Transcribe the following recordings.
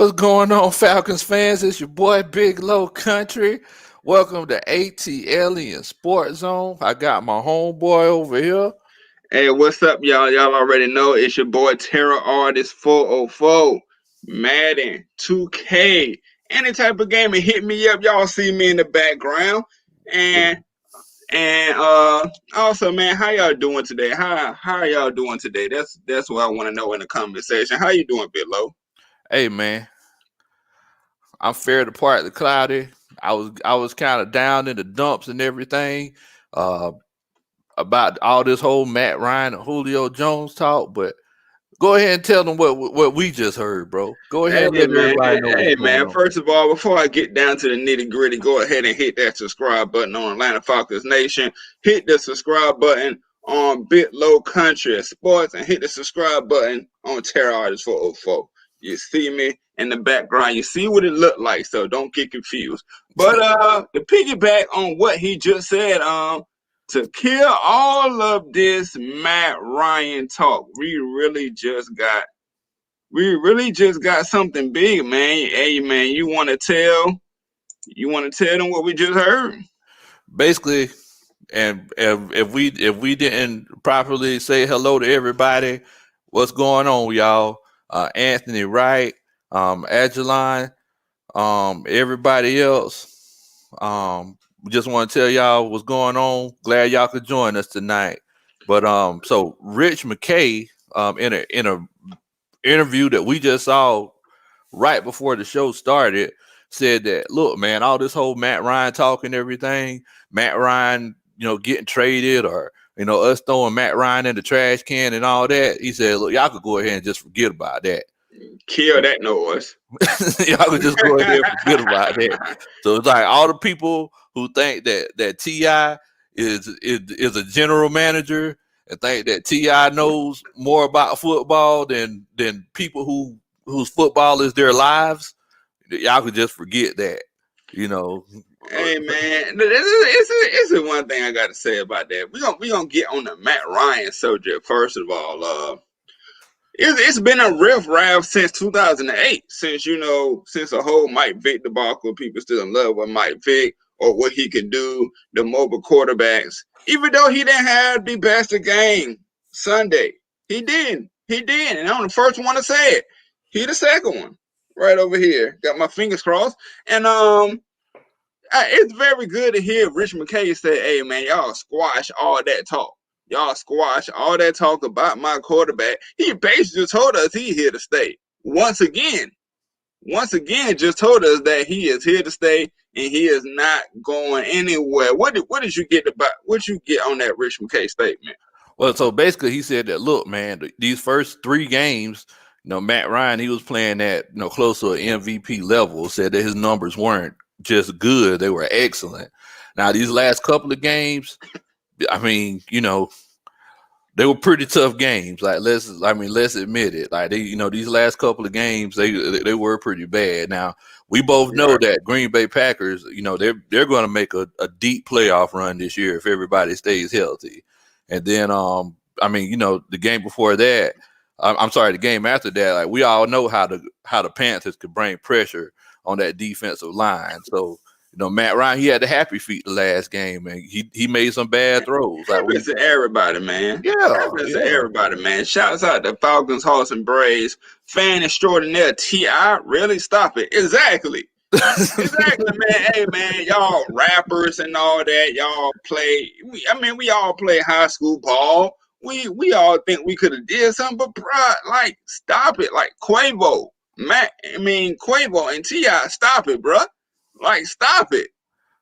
What's going on, Falcons fans? It's your boy Big Low Country. Welcome to ATLiens Sports Zone. I got my homeboy over here. Hey, what's up, y'all? Y'all already know it's your boy Terror Artist 404, Madden 2K. Any type of game, and hit me up. Y'all see me in the background. And also, man, how y'all doing today? How are y'all doing today? That's what I want to know in the comment section. How you doing, Big Low? Hey man, I'm fair to part the cloudy. I was kind of down in the dumps and everything uh, about all this whole Matt Ryan and Julio Jones talk, but go ahead and tell them what we just heard, bro. Go ahead and Hey let man, everybody know what's hey going man. on. First of all, before I get down to the nitty gritty, go ahead and hit that subscribe button on Atlanta Falcons Nation. Hit the subscribe button on Bit Low Country Sports, and hit the subscribe button on Terror Artist 404. You see me in the background. You see what it looked like, so don't get confused. But to piggyback on what he just said, to kill all of this Matt Ryan talk, we really just got something big, man. Hey, man, you want to tell them what we just heard? Basically, and if we didn't properly say hello to everybody, what's going on, y'all? Anthony Wright, Agilon, everybody else. We just want to tell y'all what's going on. Glad y'all could join us tonight. But so Rich McKay, in a interview that we just saw right before the show started, said that, look, man, all this whole Matt Ryan talk and everything, Matt Ryan, getting traded, or us throwing Matt Ryan in the trash can and all that. He said, look, y'all could go ahead and just forget about that. Kill that noise. Y'all could just go ahead and forget about that. So it's like all the people who think that Ti is a general manager and think that Ti knows more about football than people whose football is their lives. Y'all could just forget that. You know. Hey, man, this is one thing I got to say about that. We gonna get on the Matt Ryan subject first of all. It's been a riff-raff since 2008, since the whole Mike Vick debacle. People still in love with Mike Vick or what he could do, the mobile quarterbacks. Even though he didn't have the best of game Sunday, he didn't. He did, and I'm the first one to say it. He the second one, right over here. Got my fingers crossed, and it's very good to hear Rich McKay say, "Hey man, y'all squash all that talk. Y'all squash all that talk about my quarterback." He basically just told us he's here to stay. Once again, just told us that he is here to stay and he is not going anywhere. What did you get about? What you get on that Rich McKay statement? Well, so basically, he said that, look, man, these first three games, Matt Ryan, he was playing at close to an MVP level. Said that his numbers weren't just good; they were excellent. Now, these last couple of games, I mean, they were pretty tough games. Like let's admit it. Like these last couple of games, they were pretty bad. Now we both know that Green Bay Packers, they're going to make a deep playoff run this year if everybody stays healthy. And then the game before that, I'm sorry, the game after that, like we all know how the Panthers could bring pressure on that defensive line. So Matt Ryan, he had the happy feet the last game, and he made some bad throws. Happens to everybody, man. Yeah, Happens to everybody, man. Shouts out to Falcons, Hawks, and Braves. Fan extraordinaire T.I. Really? Stop it. Exactly. Exactly, man. Hey, man, y'all rappers and all that, y'all play. We all play high school ball. We all think we could have did something, but bruh, like, stop it. Like Quavo, Quavo and T.I., stop it, bruh. Like, stop it.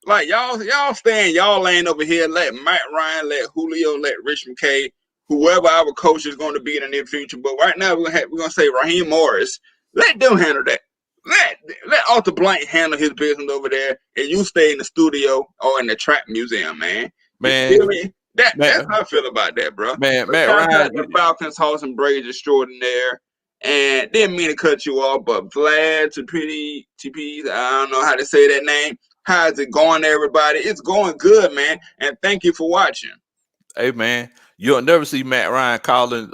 Like y'all stay in y'all lane over here. Let Matt Ryan, let Julio, let Rich McKay, whoever our coach is going to be in the near future. But right now we're gonna say Raheem Morris. Let them handle that. Let Arthur Blank handle his business over there, and you stay in the studio or in the trap museum, man. man. You feel me? That's how I feel about that, bro. Man, But Matt shout out Ryan. to Falcons, Hawks, and Braves extraordinaire. And didn't mean to cut you off, but Vlad TP, I don't know how to say that name. How's it going, everybody? It's going good, man. And thank you for watching. Hey, man, You'll never see Matt Ryan calling,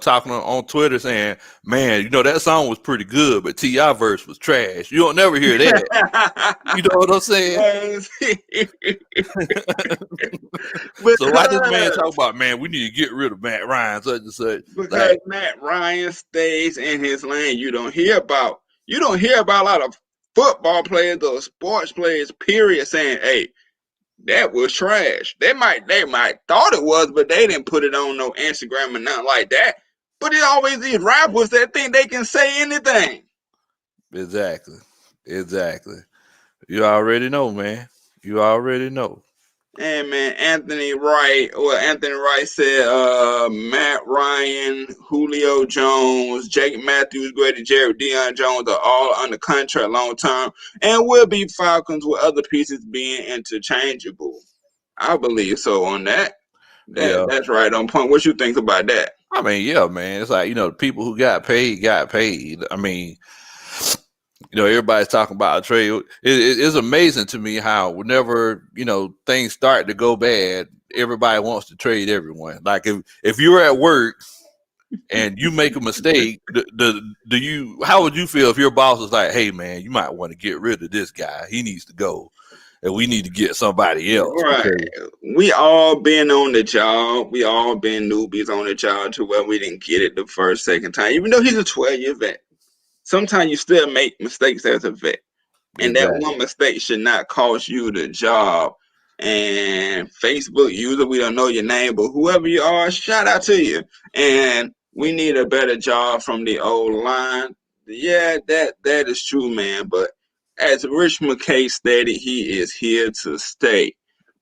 talking on Twitter saying, "Man, you know that song was pretty good, but T.I. verse was trash." You don't never hear that. You know what I'm saying? Yes. So why this man because talk about, man, we need to get rid of Matt Ryan, such and such? because Like, Matt Ryan stays in his lane. You don't hear about a lot of football players or sports players, period, saying, "Hey, that was trash." They might thought it was, but they didn't put it on no Instagram or nothing like that. But it always these rappers that think they can say anything. exactly. You already know, man. You already know. And man, Anthony Wright said Matt Ryan, Julio Jones, Jake Matthews, Grady Jarrett, Deion Jones are all under contract long term and will be Falcons with other pieces being interchangeable. I believe so on that. Yeah. That's right on point. What you think about that? I mean, yeah, man. It's like, the people who got paid got paid. I mean, everybody's talking about a trade. It's amazing to me how whenever, things start to go bad, everybody wants to trade everyone. Like if you're at work and you make a mistake, how would you feel if your boss was like, "Hey man, you might want to get rid of this guy. He needs to go. And we need to get somebody else." Right. Because We all been on the job. We all been newbies on the job to where we didn't get it the first, second time. Even though he's a 12-year vet. Sometimes you still make mistakes as a vet. And that exactly. one mistake should not cost you the job. And Facebook user, we don't know your name, but whoever you are, shout out to you. And we need a better job from the old line. Yeah, that is true, man. But as Rich McKay stated, he is here to stay.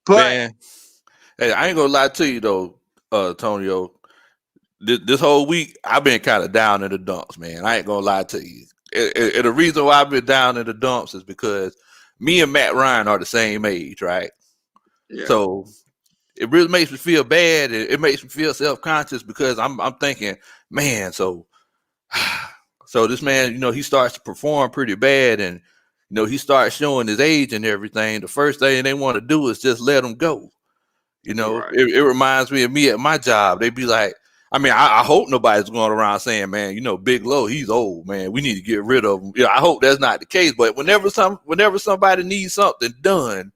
But Man, hey, I ain't gonna lie to you though, Tonio. This whole week I've been kind of down in the dumps, man. I ain't gonna lie to you. And the reason why I've been down in the dumps is because me and Matt Ryan are the same age, right? yeah, So it really makes me feel bad. It makes me feel self-conscious because I'm thinking, man, so this man, he starts to perform pretty bad, and he starts showing his age and everything. The first thing they want to do is just let him go. right. It reminds me of me at my job. They'd be like, I mean, I hope nobody's going around saying, man, Big Low, he's old, man. We need to get rid of him. I hope that's not the case. But whenever somebody needs something done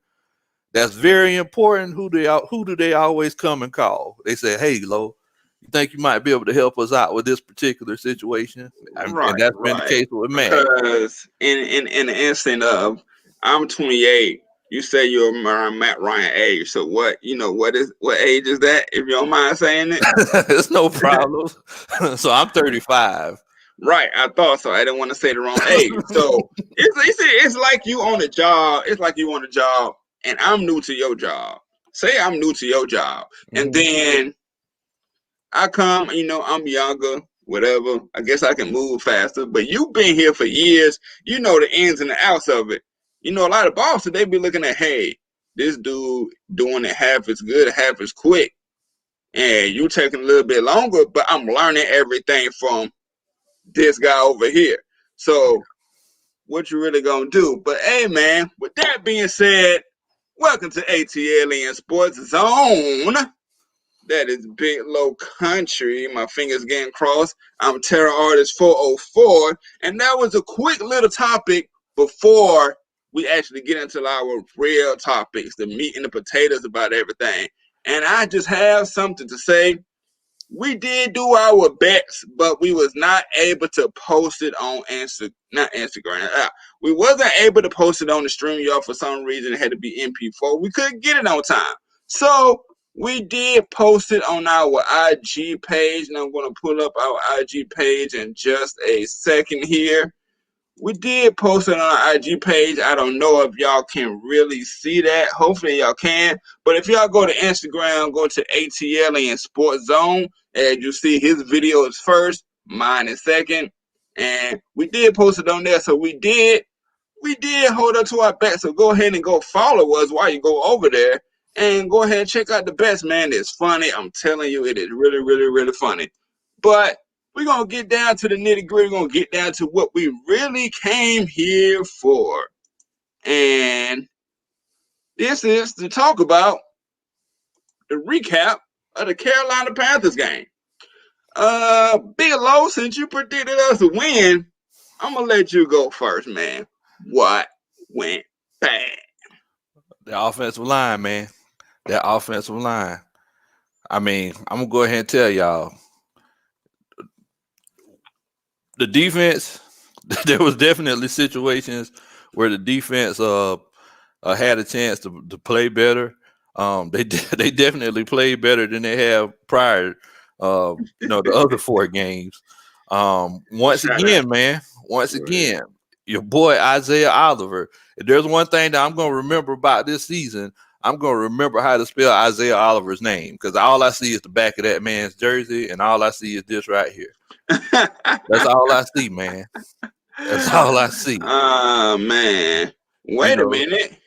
that's very important, who do they always come and call? They say, "Hey, Low, you think you might be able to help us out with this particular situation?" And Right, that's been the right. case with Matt. Because in the instant of I'm 28, you say you're around Matt Ryan age. So what age is that? If you don't mind saying it. It's no problem. So I'm 35. Right, I thought so. I didn't want to say the wrong age. So it's like you on a job. It's like you on a job, and I'm new to your job. Say I'm new to your job, and Mhm. then I come, I'm younger, whatever. I guess I can move faster. But you've been here for years. You know the ins and the outs of it. A lot of bosses, they be looking at, hey, this dude doing it half as good, half as quick. And you taking a little bit longer, but I'm learning everything from this guy over here. So what you really gonna do? But hey, man, with that being said, welcome to ATLiens Sports Zone. That is Big Low Country. My fingers getting crossed. I'm Terror Artist 404. And that was a quick little topic before we actually get into our real topics, the meat and the potatoes about everything. And I just have something to say. We did do our bets, but we was not able to post it on not Instagram. We wasn't able to post it on the StreamYard for some reason. It had to be MP4. We couldn't get it on time. So we did post it on our IG page, and I'm going to pull up our IG page in just a second here. We did post it on our IG page. I don't know if y'all can really see that. Hopefully y'all can. But if y'all go to Instagram, go to ATLiens Sports Zone, and you see his video is first, mine is second. And we did post it on there. So we did hold up to our bet. So go ahead and go follow us while you go over there. And go ahead and check out the bets, man. It's funny. I'm telling you, it is really, really, really funny. But we're going to get down to the nitty gritty. We're going to get down to what we really came here for. And this is to talk about the recap of the Carolina Panthers game. Big Low, since you predicted us to win, I'm gonna let you go first, man. What went bad? The offensive line, man. That offensive line. I mean, I'm gonna go ahead and tell y'all. The defense, there was definitely situations where the defense had a chance to play better. They definitely played better than they have prior. The other 4 games. Once Shout out. again, your boy Isaiah Oliver. If there's one thing that I'm gonna remember about this season, I'm gonna remember how to spell Isaiah Oliver's name, because all I see is the back of that man's jersey, and all I see is this right here. That's all I see, man. That's all I see. Man. Wait a minute.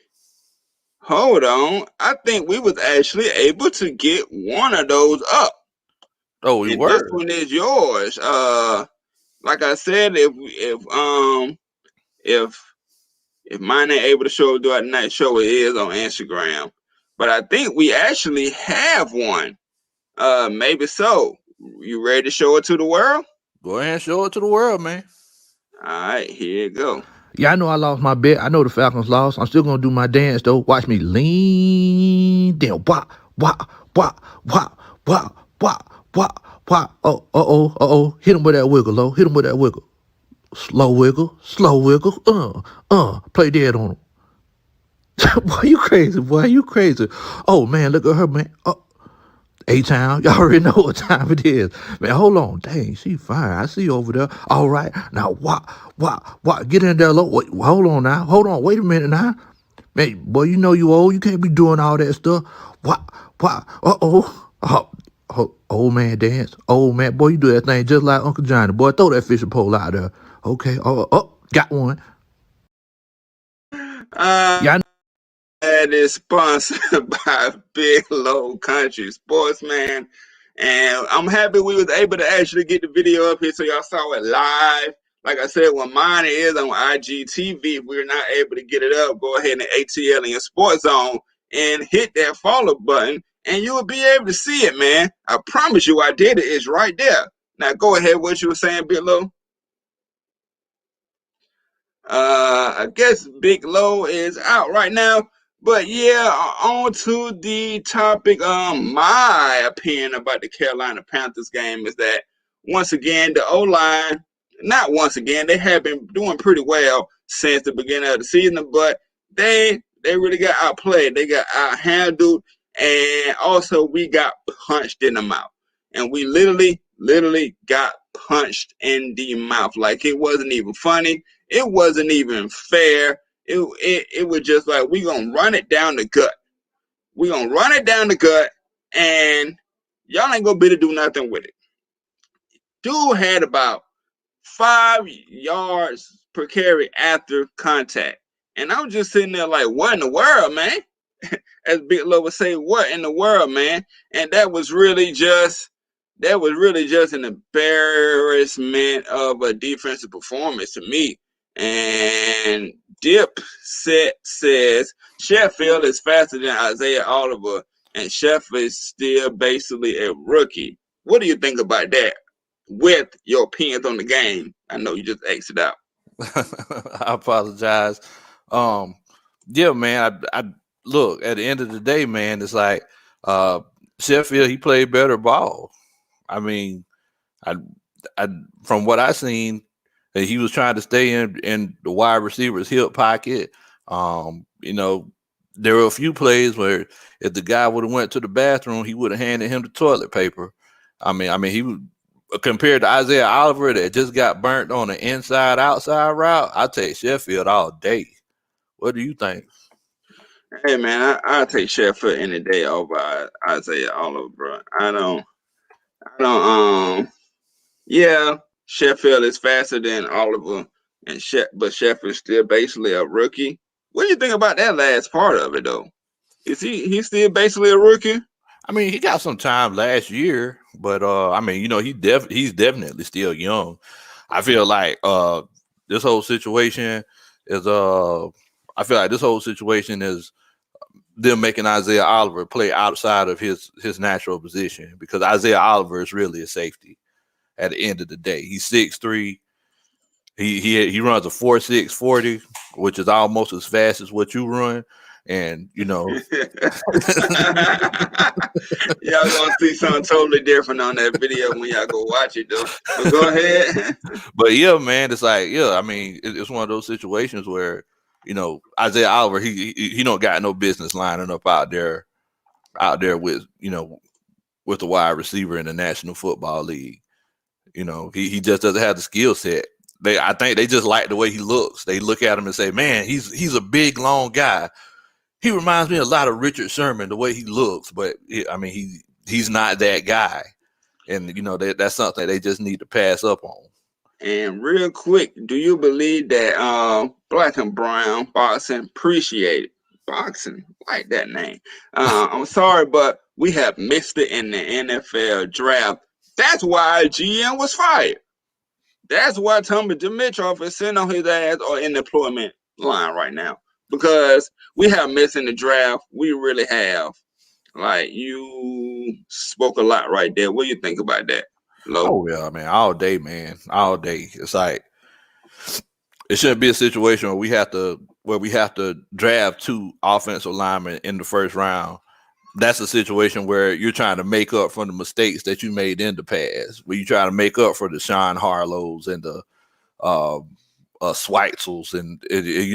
Hold on. I think we was actually able to get one of those up. Oh, we were. This one is yours. Like I said, if mine ain't able to show throughout the night, show it is on Instagram. But I think we actually have one. Maybe so. You ready to show it to the world? Go ahead and show it to the world, man. All right, here you go. Yeah, I know I lost my bet. I know the Falcons lost. I'm still gonna do my dance though. Watch me lean down. Wah, wah, wah, wah, wah, wah, wah, wah. Oh. Hit him with that wiggle, low. Hit him with that wiggle. Slow wiggle. Play dead on him. Boy, you crazy, boy. You crazy. Oh, man, look at her, man. Oh, A-Town. Y'all already know what time it is. Man, hold on. Dang, she fine. I see you over there. All right. Now, what? Get in there, low. Wait, hold on now. Hold on. Wait a minute now. Man, boy, you know you old. You can't be doing all that stuff. What? Old man dance. Old man. Boy, you do that thing just like Uncle Johnny. Boy, throw that fishing pole out there. Okay. Got one. Yeah. That is sponsored by Big Low Country Sports, man. And I'm happy we was able to actually get the video up here so y'all saw it live. Like I said, when mine is on IGTV, if we're not able to get it up, go ahead and ATLiens Sports Zone and hit that follow button, and you will be able to see it, man. I promise you I did it. It's right there. Now go ahead, what you were saying, Big Low. I guess Big Low is out right now. But yeah, on to the topic. My opinion about the Carolina Panthers game is that once again, the O-line, not once again, they have been doing pretty well since the beginning of the season, but they really got outplayed. They got outhandled, and also we got punched in the mouth. And we literally got punched in the mouth. Like, it wasn't even funny. It wasn't even fair. It was just like, we gonna run it down the gut. We gonna run it down the gut, and y'all ain't gonna be able to do nothing with it. Dude had about 5 yards per carry after contact, and I was just sitting there like, what in the world, man? As Big Low would say, what in the world, man? And that was really just an embarrassment of a defensive performance to me. And Dipset says Sheffield is faster than Isaiah Oliver, and Sheffield is still basically a rookie. What do you think about that? With your opinions on the game, I know you just X'd it out. I apologize. Yeah, man. I look, at the end of the day, man. It's like Sheffield. He played better ball. I mean, I from what I seen, he was trying to stay in the wide receiver's hip pocket. There were a few plays where if the guy would have went to the bathroom, he would have handed him the toilet paper. I mean, he was, compared to Isaiah Oliver that just got burnt on the inside-outside route. I take Sheffield all day. What do you think? Hey man, I'll take Sheffield any day over Isaiah Oliver, bro. I don't. Yeah, Sheffield is faster than Oliver, but Sheffield's still basically a rookie. What do you think about that last part of it, though? Is he's still basically a rookie? I mean, he got some time last year, but I mean, he's definitely still young. I feel like this whole situation is them making Isaiah Oliver play outside of his natural position, because Isaiah Oliver is really a safety at the end of the day. He's 6'3". He runs a 4.6 40, which is almost as fast as what you run. And y'all gonna see something totally different on that video when y'all go watch it, though. But go ahead. But yeah, man, it's like, I mean, it's one of those situations where, Isaiah Oliver, he don't got no business lining up out there with with the wide receiver in the National Football League. He just doesn't have the skill set. I think they just like the way he looks. They look at him and say, man, he's a big, long guy. He reminds me a lot of Richard Sherman, the way he looks, but I mean, he's not that guy. And, that's something they just need to pass up on. And real quick, do you believe that Black and Brown Boxing appreciated boxing? Like that name. I'm sorry, but we have missed it in the NFL draft. That's why GM was fired. That's why Tommy Dimitroff is sitting on his ass or in the employment line right now. Because we have missed in the draft. We really have. Like, you spoke a lot right there. What do you think about that, Lo? Oh, yeah, man. All day, man. All day. It's like, it shouldn't be a situation where we have to draft 2 offensive linemen in the first round. That's a situation where you're trying to make up for the mistakes that you made in the past, where you try to make up for the Sean Harlows and the Schweitzels and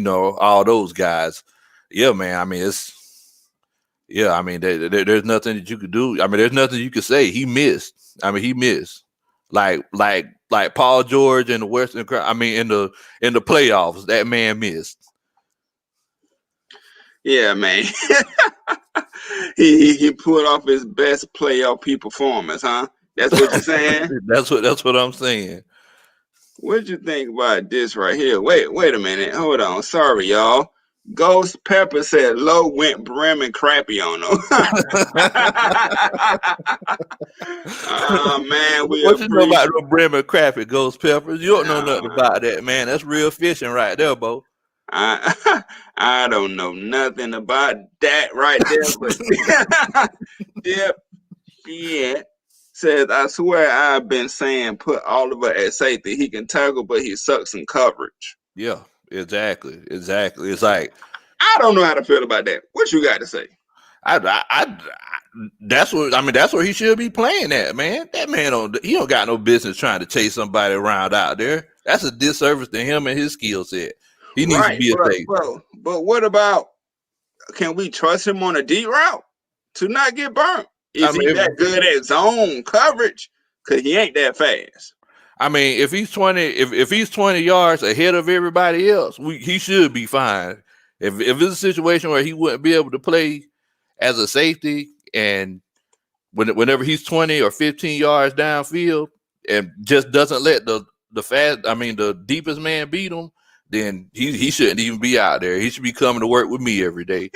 all those guys. Yeah, man. I mean, there's nothing that you could do. I mean, there's nothing you could say. He missed. I mean, he missed. Like Paul George in the Western. I mean, in the playoffs, that man missed. Yeah, man. he put off his best playoff performance, huh? That's what you're saying? That's what I'm saying. What'd you think about this right here? Wait a minute. Hold on. Sorry, y'all. Ghost Pepper said Low went brim and crappy on him. Man, what you know about the brim and crappy, Ghost Pepper? You don't know nothing about that, man. That's real fishing right there, Bo. I don't know nothing about that right there, but yeah. Says, I swear I've been saying put Oliver at safety. He can tackle, but he sucks in coverage. Yeah, exactly. It's like, I don't know how to feel about that. What you got to say? That's where he should be playing at, man. That man don't got no business trying to chase somebody around out there. That's a disservice to him and his skill set. He needs to be a safety. But what about, can we trust him on a deep route to not get burnt? Is he that good at zone coverage? Because he ain't that fast. I mean, if he's 20 yards ahead of everybody else, he should be fine. If it's a situation where he wouldn't be able to play as a safety, and whenever he's 20 or 15 yards downfield and just doesn't let the deepest man beat him, then he shouldn't even be out there. He should be coming to work with me every day.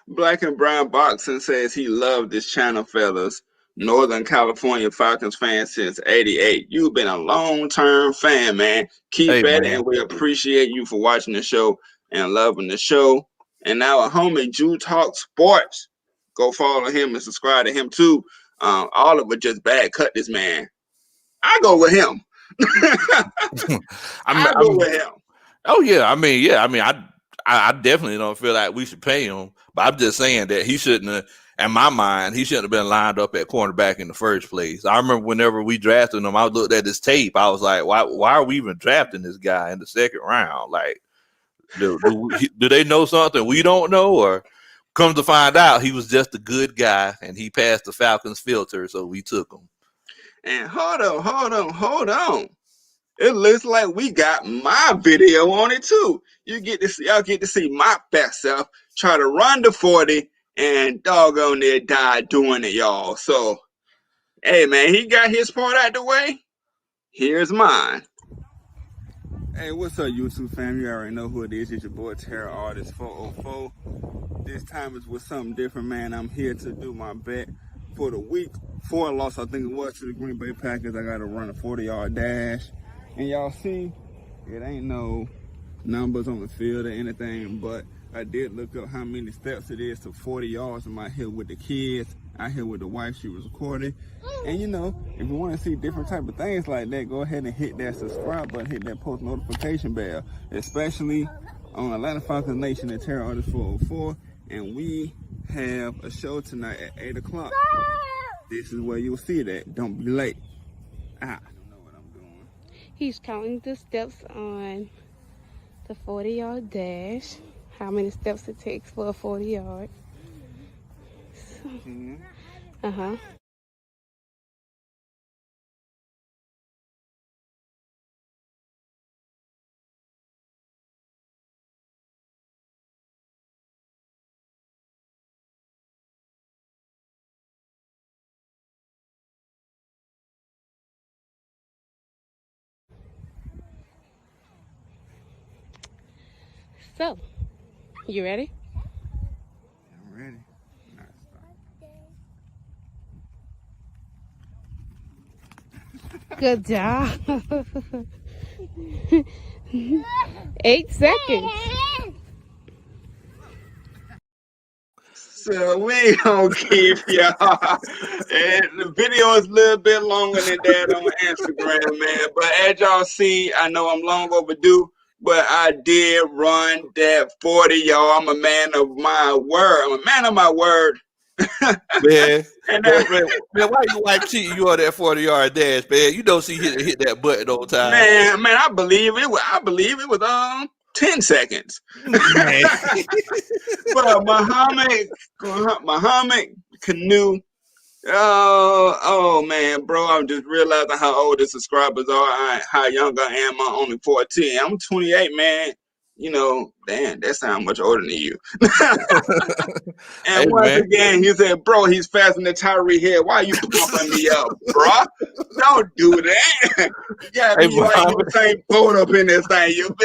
Black and Brown Boxing says he loved this channel, fellas. Northern California Falcons fan since '88. You've been a long-term fan, man. Keep at it, and we appreciate you for watching the show and loving the show. And now a homie, Jew Talk Sports. Go follow him and subscribe to him too. Oliver just bad cut this man. I go with him. I go with him. Oh yeah, I definitely don't feel like we should pay him, but I'm just saying that he shouldn't have. In my mind, he shouldn't have been lined up at cornerback in the first place. I remember whenever we drafted him, I looked at his tape. I was like, why are we even drafting this guy in the second round? Like, do they know something we don't know? Or come to find out, he was just a good guy and he passed the Falcons filter, so we took him. And hold on. It looks like we got my video on it too. Y'all get to see my best self try to run the 40 and doggone near die doing it, y'all. So, hey man, he got his part out the way. Here's mine. Hey, what's up, YouTube fam? You already know who it is. It's your boy Terror Artist 404. This time is with something different, man. I'm here to do my bet for the week 4 loss. I think it was to the Green Bay Packers. I got to run a 40-yard dash. And y'all see, it ain't no numbers on the field or anything, but I did look up how many steps it is to 40 yards. I'm out here with the kids, out here with the wife. She was recording. And you know, if you want to see different type of things like that, go ahead and hit that subscribe button, hit that post notification bell, especially on Atlanta Falcons Nation and Terror Artist 404. And we have a show tonight at 8 o'clock. This is where you'll see it at. Don't be late. I don't know what I'm doing. He's counting the steps on the 40-yard dash. How many steps it takes for a 40-yard. Uh-huh. So, you ready? I'm ready. Good job. 8 seconds. So we gonna keep y'all. And the video is a little bit longer than that on Instagram, man. But as y'all see, I know I'm long overdue, but I did run that 40, y'all. I'm a man of my word. I'm a man of my word. Man, And man, why your wife cheating you on that 40-yard dash, man? You know she hit that button on time. man, I believe it was 10 seconds. But Muhammad Canoe. Oh man, bro, I'm just realizing how old the subscribers are, how young I am. I'm only 14. I'm 28, man. You know, damn, that sounds much older than you. And Hey, once man. again, he said, bro, he's faster than Tyree Hill. Why are you pumping me up, bro? Don't do that. Yeah, Hey, you like the same boat up in this thing. You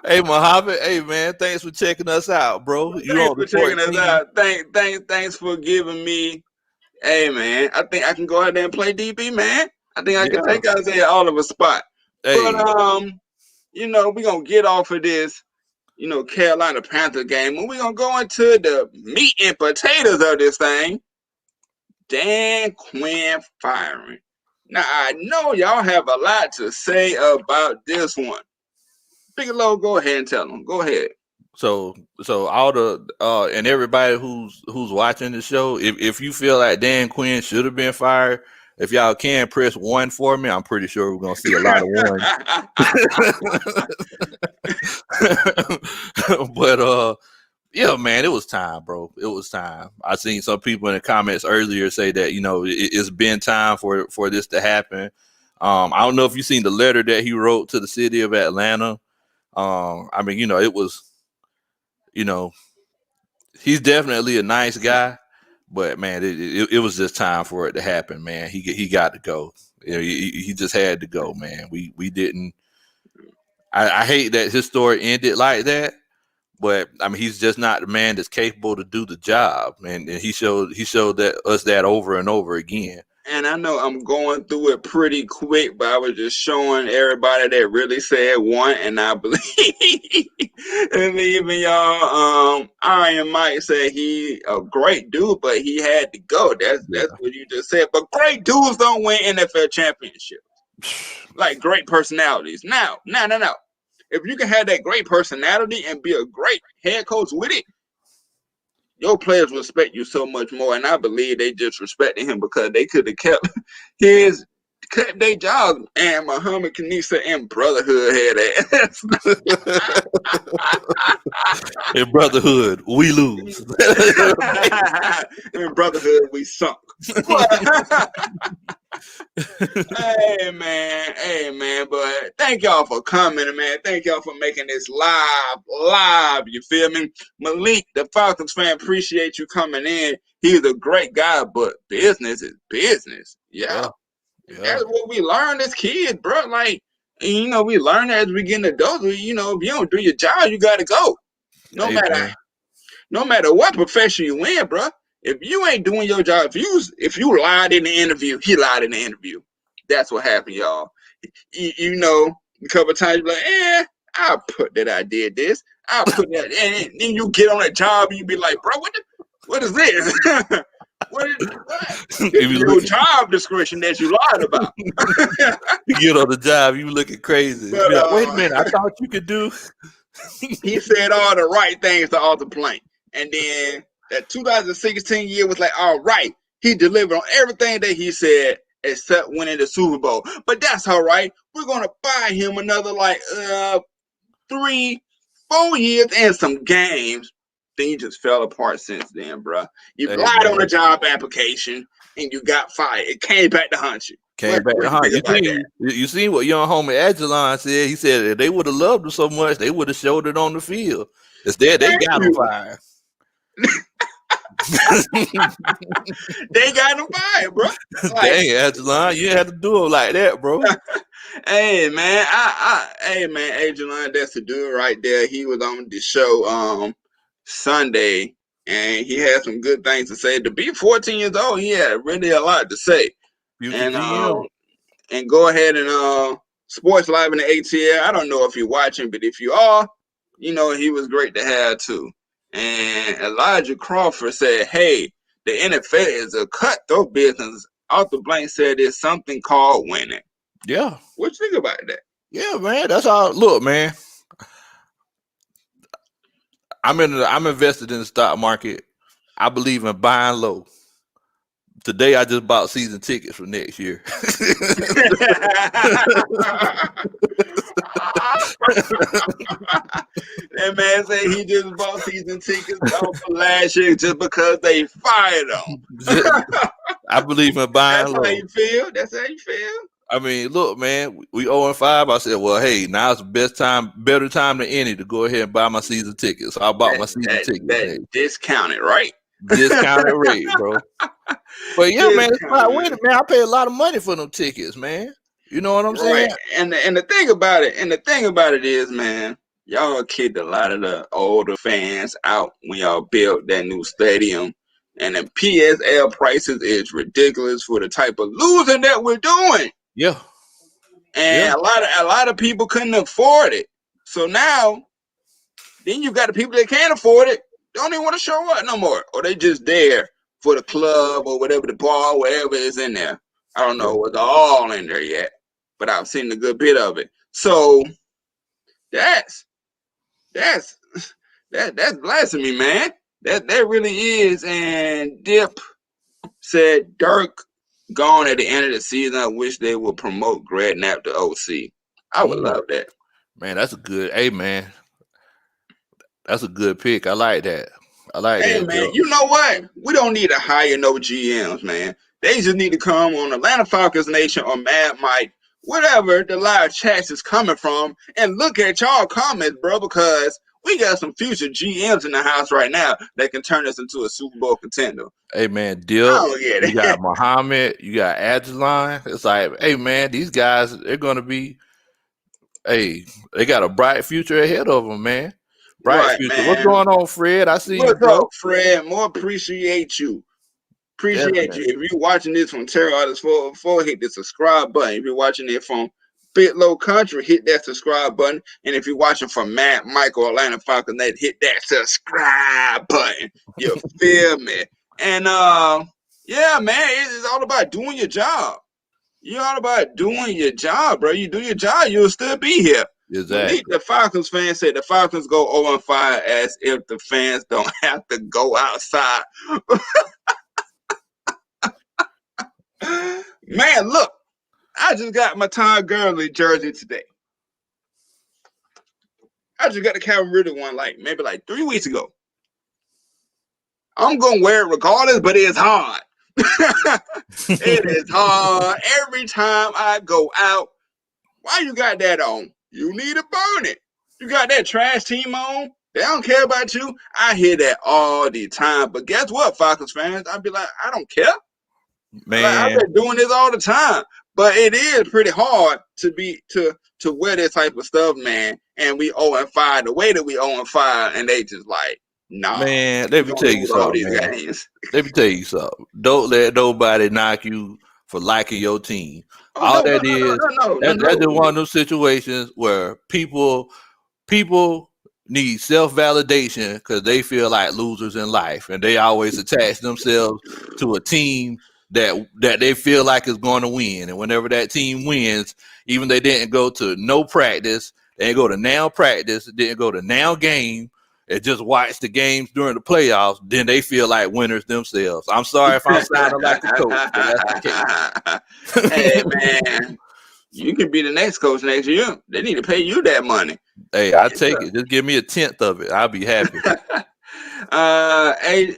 Hey, Muhammad. Hey, man. Thanks for checking us out, bro. Thanks for checking us out. Thanks for giving me. Hey, man, I think I can go out there and play DB, man. I think I can take Isaiah Oliver's spot. Hey. But you know, we're gonna get off of this, you know, Carolina Panther game, and we're gonna go into the meat and potatoes of this thing. Dan Quinn firing. Now I know y'all have a lot to say about this one. Bigelow, go ahead and tell them. Go ahead. So all the and everybody who's watching the show, if you feel like Dan Quinn should have been fired, if y'all can press 1 for me, I'm pretty sure we're gonna see a lot of ones. But yeah, man, it was time, bro. It was time. I seen some people in the comments earlier say that, you know, it's been time for this to happen. I don't know if you seen the letter that he wrote to the city of Atlanta. I mean, you know, it was, you know, he's definitely a nice guy, but man, it was just time for it to happen, man. He got to go. You know, he just had to go, man. We didn't. I hate that his story ended like that, but I mean, he's just not the man that's capable to do the job, and he showed us that over and over again. And I know I'm going through it pretty quick, but I was just showing everybody that really said one, and I believe, and even y'all, Iron Mike said he a great dude, but he had to go. That's what you just said. But great dudes don't win NFL championships, like great personalities. Now. If you can have that great personality and be a great head coach with it, your players respect you so much more. And I believe they just respected him because they could have kept their job. And Muhammad Kanisa and Brotherhood had that. In Brotherhood, we lose. In Brotherhood, we sunk. Hey man, but thank y'all for coming, man. Thank y'all for making this live, you feel me? Malik, the Falcons fan, appreciate you coming in. He's a great guy, but business is business. Yeah. That's what we learned as kids, bro. Like, you know, we learn as we get adults. You know, if you don't do your job, you gotta go. No matter what profession you in, bro. If you ain't doing your job, if you lied in the interview, he lied in the interview. That's what happened, y'all. You know, a couple of times you're like, I'll put that I did this. I'll put that, and then you get on that job and you be like, bro, what is this? What? This is your job description that you lied about. You get on the job, you looking crazy. But, Be like, wait a minute, I thought you could do. He said all the right things to Arthur Blank. And then that 2016 year was like, all right, he delivered on everything that he said except winning the Super Bowl. But that's all right. We're going to buy him another 3-4 years and some games. Then you just fell apart since then, bro. You lied on a job application and you got fired. It came back to haunt you. You seen what young homie ATLiens said? He said if they would have loved him so much, they would have showed it on the field. Instead, they got him fired. They got him fired, bro. Dang, ATLiens, you had to do it like that, bro. Hey man, ATLiens, that's the dude right there. He was on the show Sunday, and he had some good things to say. To be 14 years old, he had really a lot to say. And go ahead and Sports Live in the ATL. I don't know if you're watching, but if you are, you know he was great to have too. And Elijah Crawford said, "Hey, the NFL is a cutthroat business." Arthur Blank said there's something called winning. Yeah. What you think about that? Yeah, man. That's all. Look, man. I'm invested in the stock market. I believe in buying low. Today I just bought season tickets for next year. That man said he just bought season tickets for last year just because they fired him. I believe in buying low. That's how you feel? That's how you feel? I mean, look, man, we 0-5. I said, well, hey, now's the better time than any to go ahead and buy my season tickets. So I bought my season tickets. That discounted, right? Discounted rate, bro. But yeah, man, it's about winning, man. I pay a lot of money for them tickets, man. You know what I'm saying? And the thing about it is, man, y'all kicked a lot of the older fans out when y'all built that new stadium. And the PSL prices is ridiculous for the type of losing that we're doing. Yeah. And a lot of people couldn't afford it. So now, then you got the people that can't afford it, don't even want to show up no more. Or they just there for the club or whatever, the bar, whatever is in there. I don't know what's all in there yet, but I've seen a good bit of it. So that's blasphemy, man. That really is. And Dip said Dirk gone at the end of the season. I wish they would promote Greg Knapp to OC. I would love that. Man, that's a good. Hey, man, that's a good pick. I like that. Hey, man, you know what? We don't need to hire no GMs, man. They just need to come on Atlanta Falcons Nation or Mad Mike, whatever the live chats is coming from, and look at y'all comments, bro, because we got some future GMs in the house right now that can turn us into a Super Bowl contender. Hey, man, you got Muhammad, you got ATLiens. It's like, hey, man, these guys, they're going to be, they got a bright future ahead of them, man. Bright future. Man. What's going on, Fred? I see you, bro. Up, Fred? More appreciate you. Appreciate you. If you're watching this from Terror Artist 404, hit the subscribe button. If you're watching it from Bitlow Country, hit that subscribe button. And if you're watching from Matt, Mike, or Atlanta Falcons, hit that subscribe button. You feel me? And yeah, man, it's all about doing your job. You're all about doing your job, bro. You do your job, you'll still be here. Exactly. The Falcons fans said the Falcons go 0-5 as if the fans don't have to go outside. Man, look, I just got my Tom Gurley jersey today. I just got the Calvin Ridley one maybe 3 weeks ago. I'm going to wear it regardless, but it's hard. It is hard every time I go out. Why you got that on? You need to burn it. You got that trash team on. They don't care about you. I hear that all the time. But guess what, Falcons fans? I'd be like, I don't care. Man, I've been doing this all the time. But it is pretty hard to wear this type of stuff, man. And we 0-5 the way that we 0-5, and they just like, nah. Man, let me tell you something, man. Let me tell you something. Don't let nobody knock you for liking your team. That's just one of those situations where people need self-validation because they feel like losers in life, and they always attach themselves to a team that they feel like is going to win. And whenever that team wins, even they didn't go to no practice, they didn't go to now practice, didn't go to now game, and just watch the games during the playoffs, then they feel like winners themselves. I'm sorry if I'm sounding like a coach, but that's the case. Hey, man, you can be the next coach next year. They need to pay you that money. Hey, I'll take it. Just give me 1/10 of it. I'll be happy. Hey,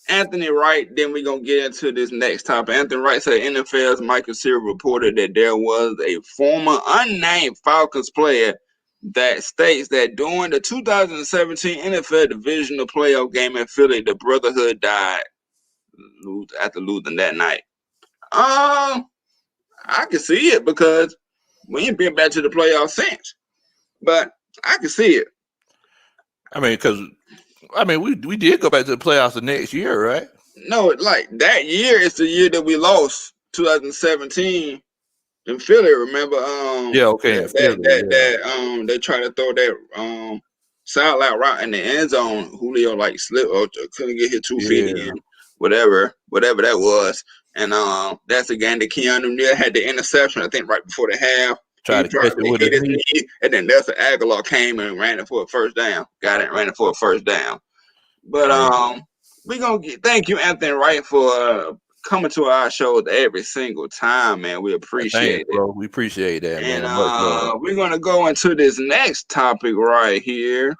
Anthony Wright, then we're going to get into this next topic. Anthony Wright said NFL's Michael Cera reported that there was a former unnamed Falcons player that states that during the 2017 NFL divisional playoff game in Philly, the Brotherhood died after losing that night. I can see it because we ain't been back to the playoffs since. But I can see it. I mean, because we did go back to the playoffs the next year, right? No, like that year is the year that we lost 2017 in Philly. Remember? Yeah, okay. They tried to throw that sideline route in the end zone. Julio like slipped or couldn't get his 2 feet in, whatever that was. And that's the game that Keanu Neal had the interception. I think right before the half. Tried to catch it with his knee, and then Nelson Aguilar came and ran it for a first down. Ran it for a first down. But we gonna thank you, Anthony Wright, for coming to our shows every single time, man. We appreciate it, bro. We appreciate that, and man. We're gonna go into this next topic right here.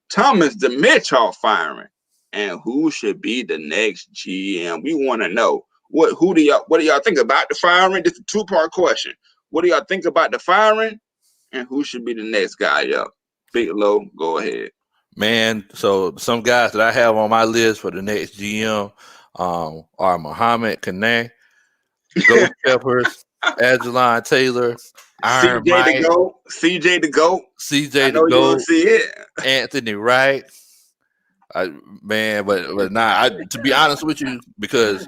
Thomas Dimitroff firing, and who should be the next GM? We want to know what do y'all think about the firing? This is a 2-part question. What do y'all think about the firing, and who should be the next guy up? Big Low, go ahead. Man, so some guys that I have on my list for the next GM are Muhammad Kaneh, Ghost Peppers, Agilon Taylor, Iron Mike, CJ the GOAT. CJ the GOAT. See it. Anthony Wright. But to be honest with you, because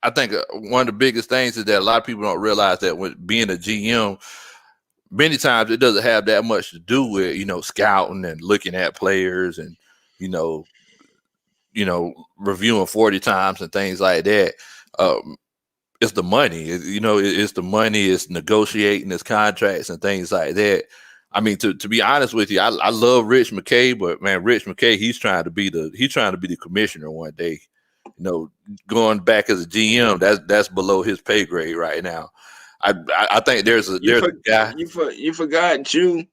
I think one of the biggest things is that a lot of people don't realize that when being a GM, many times it doesn't have that much to do with, scouting and looking at players and, reviewing 40 times and things like that. It's the money, it's the money, it's negotiating, it's contracts and things like that. I mean, to be honest with you, I love Rich McKay, but man, Rich McKay, he's trying to be the commissioner one day. Going back as a GM, that's below his pay grade right now. I think there's a guy. You forgot Jew.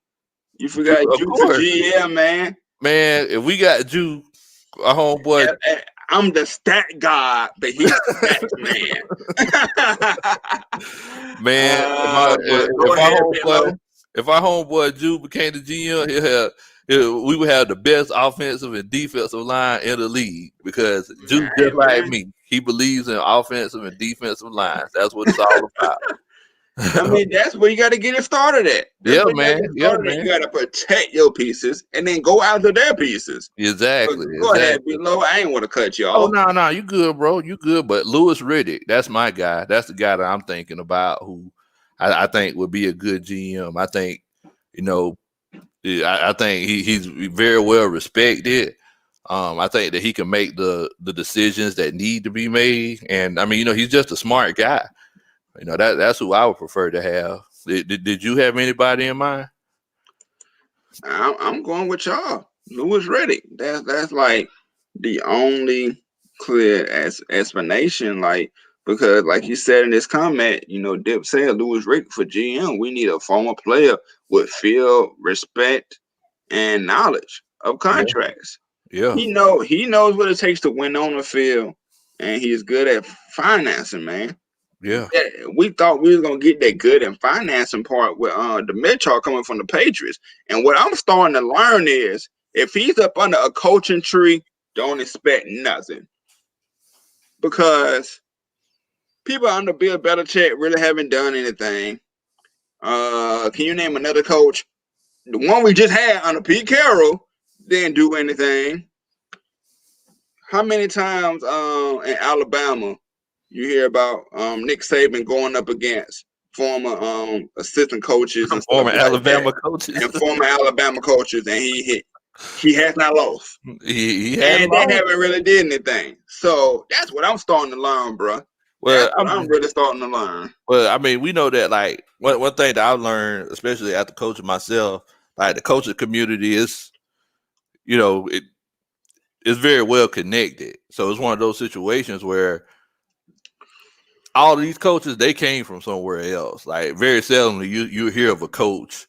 You forgot Jew for GM, man. Man, if we got Jew, our homeboy. Yeah, I'm the stat god, but he's the stat man. Man, if our homeboy Jew became the GM, we would have the best offensive and defensive line in the league because Jew, just like me, he believes in offensive and defensive lines. That's what it's all about. I mean, that's where you got to get it started at. Yeah, man. You got to protect your pieces and then go after their pieces. Exactly. Go ahead, Below. I ain't want to cut you off. Oh, no, you good, bro. You good. But Louis Riddick, that's my guy. That's the guy that I'm thinking about who I think would be a good GM. I think, I think he's very well respected. I think that he can make the decisions that need to be made. And, I mean, he's just a smart guy. That's who I would prefer to have. Did you have anybody in mind? I'm going with y'all. Louis Riddick. That's like the only clear explanation. Like, because like you said in this comment, Dip said Louis Riddick for GM. We need a former player with field respect and knowledge of contracts. Yeah. He knows what it takes to win on the field, and he's good at financing, man. Yeah. We thought we was gonna get that good and financing part with the Mitchell coming from the Patriots. And what I'm starting to learn is if he's up under a coaching tree, don't expect nothing. Because people under Bill Belichick really haven't done anything. Can you name another coach? The one we just had under Pete Carroll didn't do anything. How many times in Alabama you hear about Nick Saban going up against former assistant coaches and former stuff Alabama like coaches and former Alabama coaches, and he He has not lost. He hadn't And they lost. haven't really did anything. So that's what I'm starting to learn, bro. Well, That's what I'm really starting to learn. Well, I mean, we know that like one thing that I've learned, especially after coaching myself, like the coaching community is, it's very well connected. So it's one of those situations where all of these coaches they came from somewhere else. Like very seldomly you hear of a coach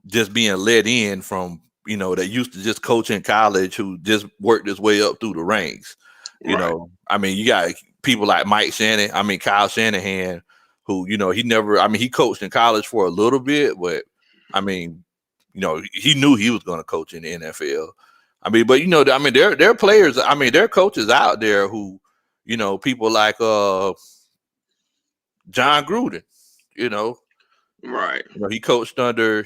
just being let in from that used to just coach in college who just worked his way up through the ranks. Right. I mean, you got people like Kyle Shanahan, who, he never, he coached in college for a little bit, but I mean, he knew he was going to coach in the NFL. I mean, but there are players, there are coaches out there who, people like John Gruden, Right. he coached under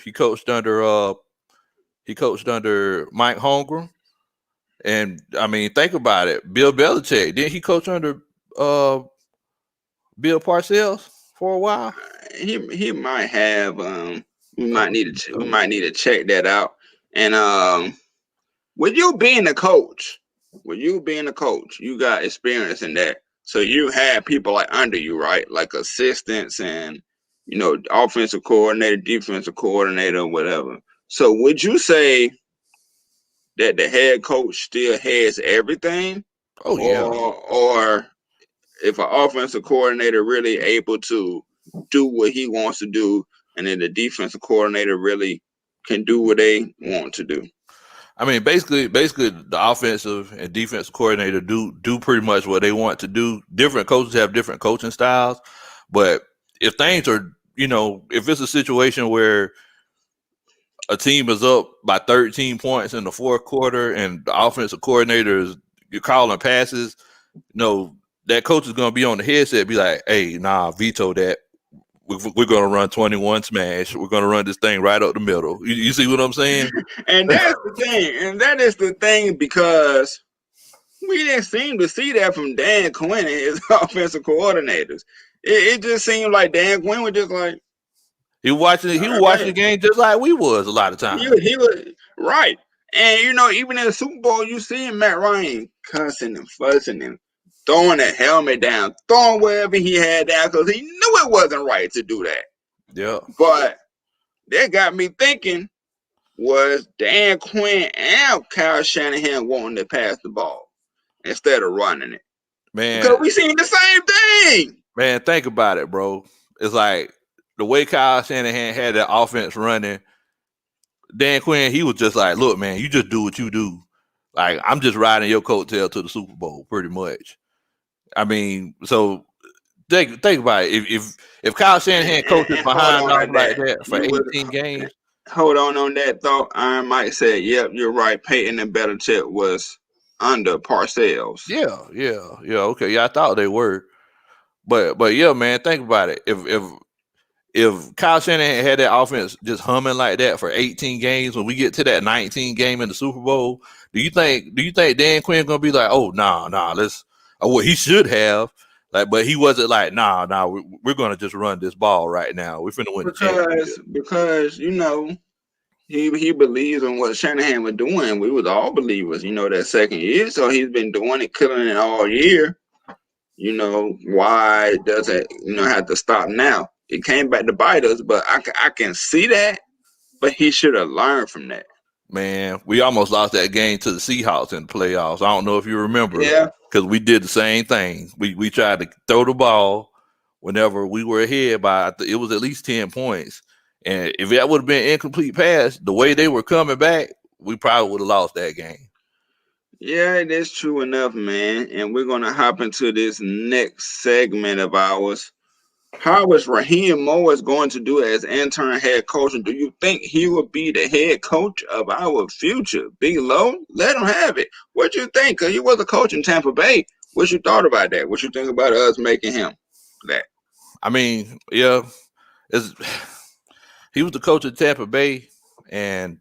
Mike Holmgren. And I mean, think about it. Bill Belichick, didn't he coach under Bill Parcells for a while? He might have we might need to check that out. And with you being a coach, you got experience in that. So you had people like under you, right? Like assistants and offensive coordinator, defensive coordinator, whatever. So would you say that the head coach still has everything? Oh yeah. Or if an offensive coordinator really able to do what he wants to do, and then the defensive coordinator really can do what they want to do. I mean, basically, the offensive and defensive coordinator do pretty much what they want to do. Different coaches have different coaching styles, but if things are, if it's a situation where a team is up by 13 points in the fourth quarter and the offensive coordinator is calling passes, that coach is going to be on the headset, be like, hey, nah, veto that. We're going to run 21 smash. We're going to run this thing right up the middle. You see what I'm saying? And that's the thing. And that is the thing, because we didn't seem to see that from Dan Quinn and his offensive coordinators. It just seemed like Dan Quinn was just like, he was watching the game just like we was a lot of times. He was right. And even in the Super Bowl, you see Matt Ryan cussing and fussing and throwing a helmet down, throwing wherever he had down, because he knew it wasn't right to do that. Yeah. But that got me thinking, was Dan Quinn and Kyle Shanahan wanting to pass the ball instead of running it? Man. Because we seen the same thing. Man, think about it, bro. It's like the way Kyle Shanahan had that offense running, Dan Quinn, he was just like, look, man, you just do what you do. Like, I'm just riding your coattail to the Super Bowl, pretty much. I mean, so think about it. If Kyle Shanahan coaches behind us like that for 18 games. Hold on that thought. Iron Mike said, yep, you're right. Peyton and Belichick was under Parcells. Yeah. Okay. Yeah, I thought they were. But yeah, man, think about it. If Kyle Shanahan had that offense just humming like that for 18 games, when we get to that 19 game in the Super Bowl, do you think Dan Quinn gonna be like, oh nah, let's what he should have, like, but he wasn't like, nah, we're gonna just run this ball right now. We're finna win the championship. Because he believes in what Shanahan was doing. We was all believers, that second year. So he's been doing it, killing it all year. Why does it have to stop now? It came back to bite us, but I can see that. But he should have learned from that. Man, we almost lost that game to the Seahawks in the playoffs. I don't know if you remember. Yeah. Because we did the same thing. We tried to throw the ball whenever we were ahead by, it was at least 10 points. And if that would have been incomplete pass, the way they were coming back, we probably would have lost that game. Yeah, that's true enough, man. And we're going to hop into this next segment of ours. How is Raheem Morris going to do as intern head coach? And do you think he will be the head coach of our future? Big Low, let him have it. What you think? Because he was a coach in Tampa Bay. What you thought about that? What you think about us making him that? I mean, yeah, he was the coach of Tampa Bay, and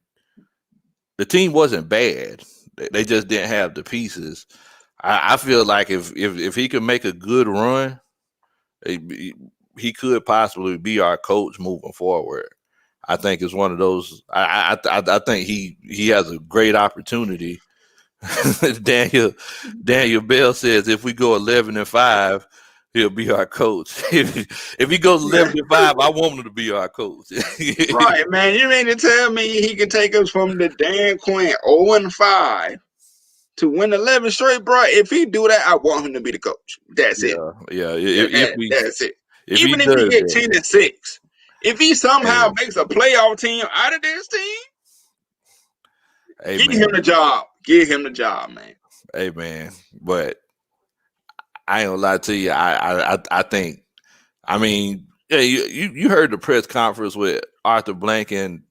the team wasn't bad. They just didn't have the pieces. I feel like if he could make a good run, he could possibly be our coach moving forward. I think it's one of those. I think he has a great opportunity. Daniel Bell says if we go 11-5, he'll be our coach. If he goes 11-5, I want him to be our coach. Right, man. You mean to tell me he can take us from the Dan Quinn 0-5 to win 11 straight, bro? If he do that, I want him to be the coach. That's it. Yeah. That's it. If Even he if he does get that, 10-6, if he somehow makes a playoff team out of this team, give him the job. Give him the job, man. Hey, man. But I ain't gonna lie to you. I think. I mean, yeah, you heard the press conference with Arthur Blank and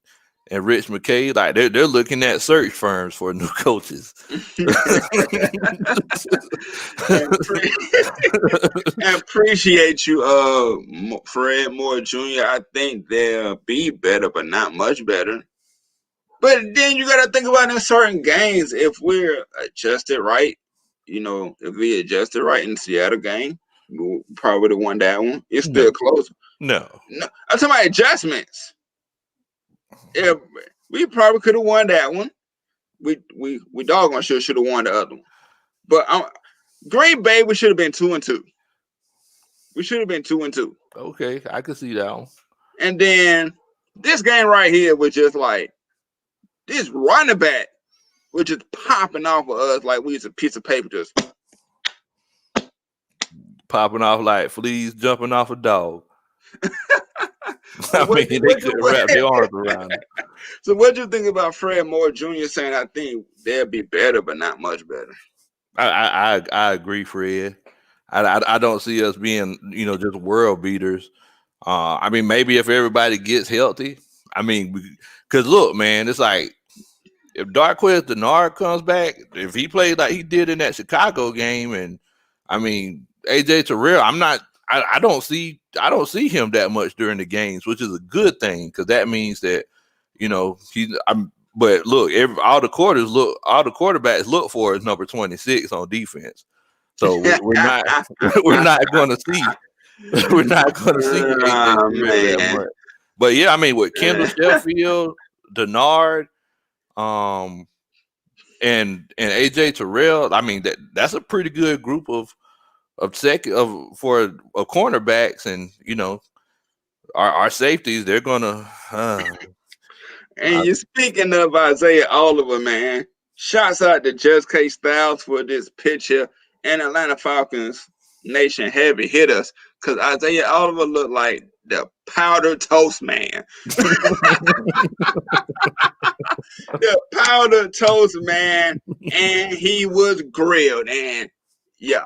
Rich McKay. Like they're looking at search firms for new coaches. I appreciate you, Fred Moore Jr. I think they'll be better, but not much better. But then you got to think about in certain games, if we're adjusted right, if we adjusted right in the Seattle game, we probably would have won that one. It's still close. No. I'm talking about adjustments. Yeah, we probably could have won that one. We doggone should have won the other one. But Green Bay, we should have been 2-2. We should have been 2-2. Okay, I can see that one. And then this game right here was just like this running back was just popping off of us like we was a piece of paper, just popping off like fleas jumping off a dog. I mean, they could wrap their arms around it. So what do you think about Fred Moore Jr. saying, I think they'll be better, but not much better? I agree, Fred. I don't see us being, just world beaters. I mean, maybe if everybody gets healthy. I mean, because look, man, it's like if Darquez Denard comes back, if he plays like he did in that Chicago game, and I mean AJ Terrell, I don't see him that much during the games, which is a good thing because that means that But look, all the quarterbacks look for is number 26 on defense. So we're not going to see AJ Terrell that much. But yeah, I mean with Kendall Sheffield, Denard, and AJ Terrell, I mean that's a pretty good group for cornerbacks, and our safeties, they're gonna. And you're speaking of Isaiah Oliver, man. Shouts out to Just K Styles for this picture, and Atlanta Falcons Nation heavy hit us because Isaiah Oliver looked like the powder toast man. The powder toast man, and he was grilled. And yeah,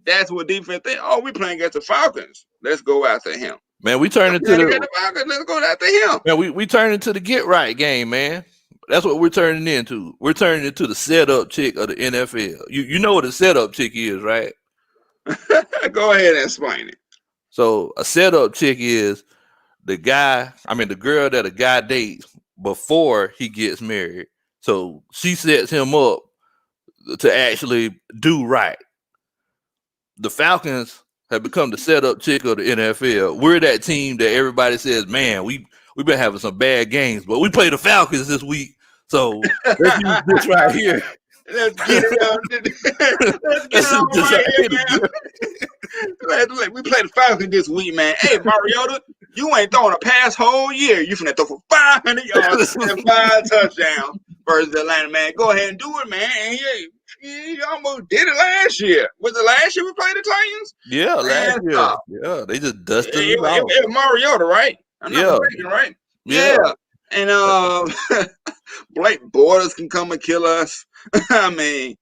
that's what defense think. Oh, we playing against the Falcons. Let's go after him. Man, we turned into the Falcons. Let's go after him. Man, we turned into the get right game, man. That's what we're turning into. We're turning into the setup chick of the NFL. You know what a setup chick is, right? Go ahead and explain it. So a setup chick is the girl that a guy dates before he gets married. So she sets him up to actually do right. The Falcons have become the setup chick of the NFL. We're that team that everybody says, man, we've been having some bad games, but we play the Falcons this week. So let's use this right here. Let's get it out. Let's get it out right here, man. We play the Falcons this week, man. Hey, Mariota, you ain't throwing a pass whole year. You finna throw for 500 yards and 5 touchdowns versus Atlanta, man. Go ahead and do it, man. And he almost did it last year. Was it last year we played the Titans? Yeah, last year. Yeah, they just dusted it out. It was Mariota, right? I'm not mistaken, right? Yeah. And Blake Bortles can come and kill us. I mean,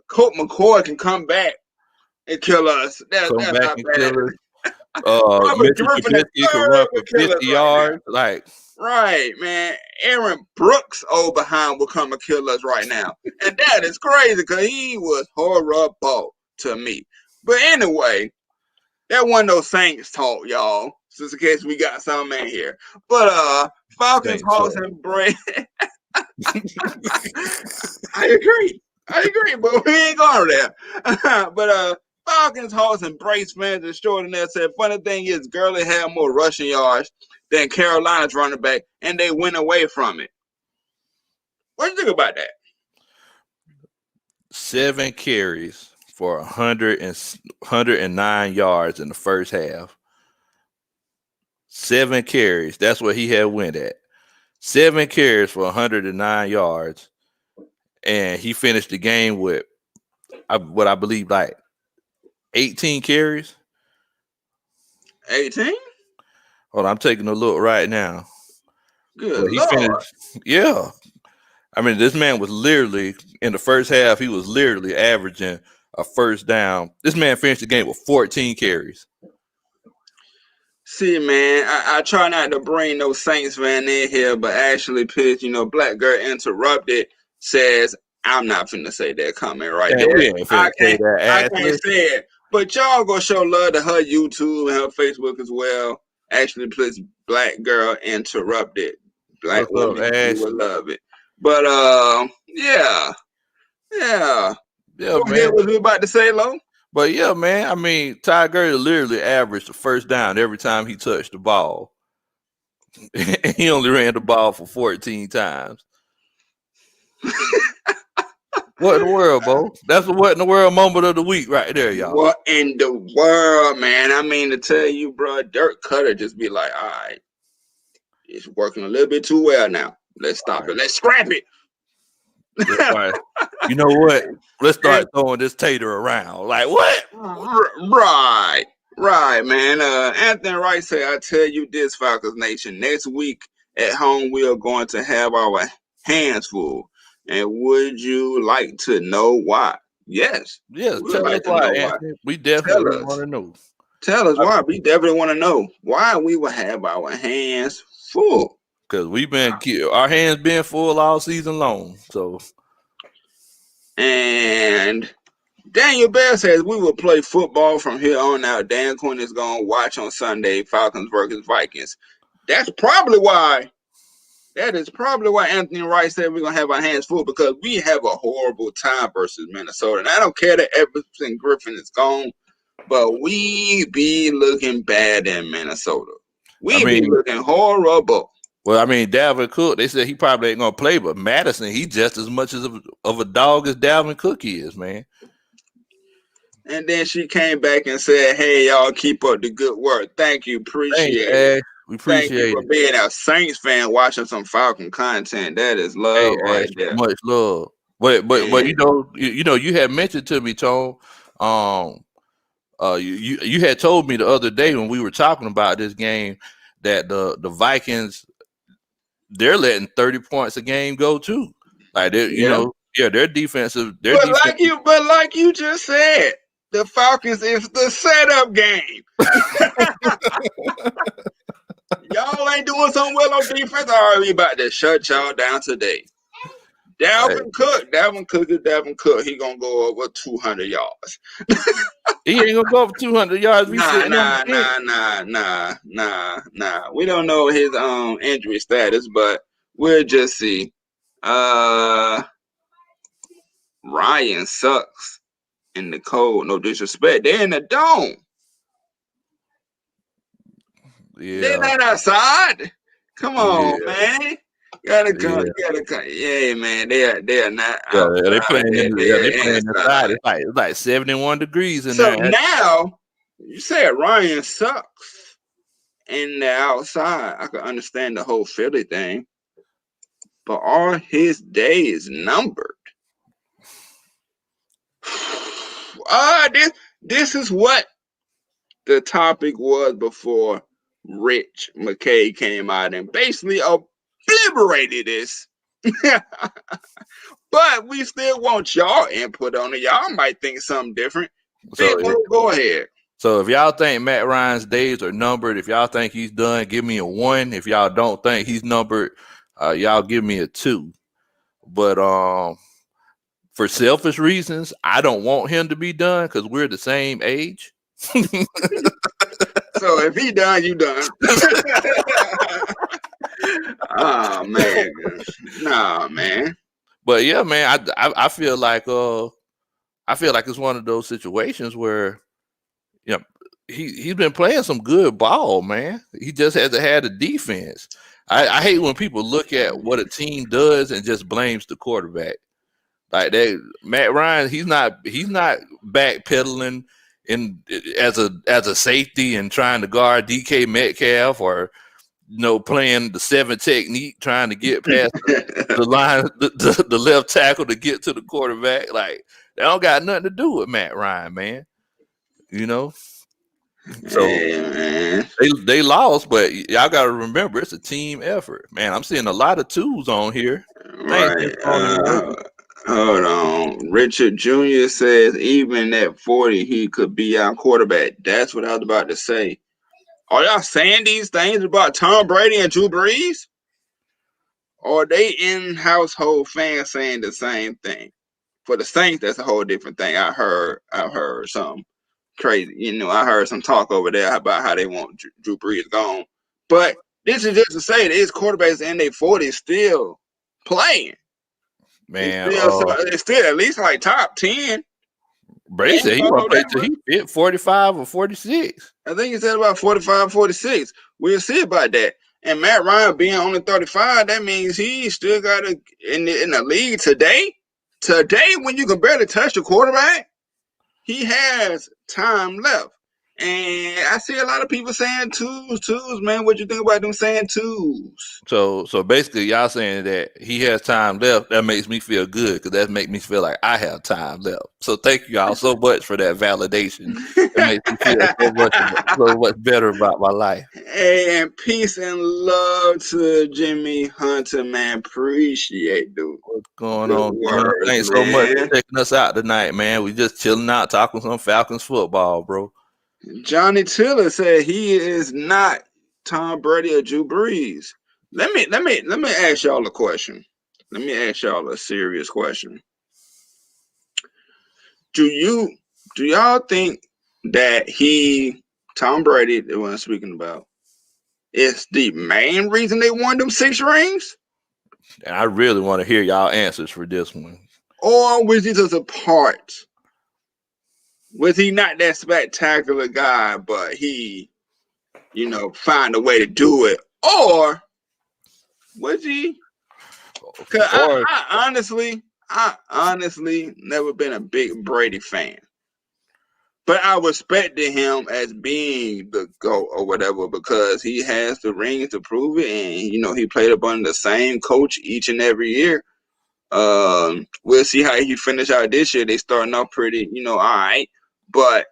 Colt McCoy can come back and kill us. That's not bad. Mitchell Trubisky can run for 50 yards. Right. Right, man. Aaron Brooks old behind will come and kill us right now. And that is crazy because he was horrible to me. But anyway, that wasn't no Saints talk, y'all. Just in case we got something in here. But Falcons, Hawks, and Braves. I agree, but we ain't going there. But Falcons, Hawks, and Braves fans are short in that said, funny thing is Gurley had more rushing yards than Carolina's running back, and they went away from it. What do you think about that? 7 carries for 109 yards in the first half. 7 carries. That's what he had went at. 7 carries for 109 yards. And he finished the game with what I believe like 18 carries. 18? Hold on, I'm taking a look right now. Good He Lord. finished, yeah. I mean, this man was literally, in the first half, he was literally averaging a first down. This man finished the game with 14 carries. See, man, I try not to bring no Saints fan in here, but actually, Pitch, Black Girl Interrupted says, I'm not finna say that comment right Man, there. we ain't finna say that, I can't Ashley. say it. But y'all go show love to her YouTube and her Facebook as well. Actually, please, Black Girl Interrupted. Black What's women, up, you Ashley? will love it. But, yeah. Yeah, Go man. ahead, what we about to say, Lo? But yeah, man, I mean, Ty Gurley literally averaged the first down every time he touched the ball. He only ran the ball for 14 times. What in the world, Bo? That's the what in the world moment of the week right there, y'all. What in the world, man? I mean, to tell you, bro, Dirk Cutter just be like, all right, it's working a little bit too well now. Let's stop it. Let's scrap it. Right. You know what? Let's start throwing this tater around. Like what? Right, man. Anthony Wright said, I tell you this, Falcons Nation, next week at home we are going to have our hands full. And would you like to know why? Yes. Yes, We tell would us like to why, know Anthony. We definitely Tell us. want to know. Tell us why. We definitely want to know why we will have our hands full. Because we've been our hands been full all season long. So, and Daniel Bell says we will play football from here on out. Dan Quinn is going to watch on Sunday Falcons versus Vikings. That is probably why Anthony Wright said we're going to have our hands full, because we have a horrible time versus Minnesota. And I don't care that Everson Griffin is gone, but we be looking bad in Minnesota. We be looking horrible. Well, I mean, Dalvin Cook, they said he probably ain't going to play, but Madison, he just as much of a dog as Dalvin Cook is, man. And then she came back and said, hey, y'all, keep up the good work. Thank you. Appreciate it. We appreciate Thank you for being a Saints fan watching some Falcon content. That is love right there. Much love. But you had mentioned to me, Tone, you had told me the other day when we were talking about this game that the Vikings, they're letting 30 points a game go too. Like their defensive. But like you just said, the Falcons is the setup game. Y'all ain't doing something well on defense. All right, we about to shut y'all down today. Dalvin Cook. He gonna go over 200 yards. He ain't gonna go over 200 yards. Nah. We don't know his injury status, but we'll just see. Ryan sucks in the cold. No disrespect. They're in the dome. Yeah. They're not outside. Come on, man. You gotta come. Yeah, man. They are not. They playing inside. It's like 71 degrees in there. So now you said Ryan sucks in the outside. I can understand the whole Philly thing, but are his days numbered? This is what the topic was before Rich McKay came out and basically obliterated this. But we still want y'all input on it. Y'all might think something different. Go ahead. So if y'all think Matt Ryan's days are numbered, if y'all think he's done, give me a 1. If y'all don't think he's numbered, y'all give me a 2. But for selfish reasons, I don't want him to be done because we're the same age. So if he done, you done. Oh man, nah, man. But yeah, man, I feel like it's one of those situations where, he's been playing some good ball, man. He just hasn't had a defense. I hate when people look at what a team does and just blames the quarterback. Like that, Matt Ryan, he's not backpedaling in as a safety and trying to guard DK Metcalf or playing the 7 technique trying to get past the line, the left tackle to get to the quarterback. Like that don't got nothing to do with Matt Ryan, man. So they lost, but y'all got to remember it's a team effort, man. I'm seeing a lot of twos on here. Right. Hold on. Richard Jr. says even at 40, he could be our quarterback. That's what I was about to say. Are y'all saying these things about Tom Brady and Drew Brees? Or are they in-household fans saying the same thing? For the Saints, that's a whole different thing. I heard something crazy. I heard some talk over there about how they want Drew Brees gone. But this is just to say that his quarterbacks in their 40s still playing. Man, it's still at least like top 10. Brady said he want to play till he fit 45 or 46. I think he said about 45, 46. We'll see about that. And Matt Ryan being only 35, that means he still got in the league today. Today, when you can barely touch the quarterback, he has time left. And I see a lot of people saying twos, man. What you think about them saying twos? So basically, y'all saying that he has time left. That makes me feel good because that makes me feel like I have time left. So thank you all so much for that validation. It makes me feel so much better about my life. And peace and love to Jimmy Hunter, man. Appreciate dude. What's going on? Thanks so much for checking us out tonight, man. We just chilling out, talking some Falcons football, bro. Johnny Tiller said he is not Tom Brady or Drew Brees. Let me ask y'all a question. Let me ask y'all a serious question. Do y'all think that Tom Brady, the one I'm speaking about, is the main reason they won them 6 rings? And I really want to hear y'all answers for this one. Or was he just a part? Was he not that spectacular guy, but he, found a way to do it? Or was he? Because I honestly never been a big Brady fan. But I respected him as being the GOAT or whatever because he has the rings to prove it. And, he played up under the same coach each and every year. We'll see how he finish out this year. They starting off pretty, all right. But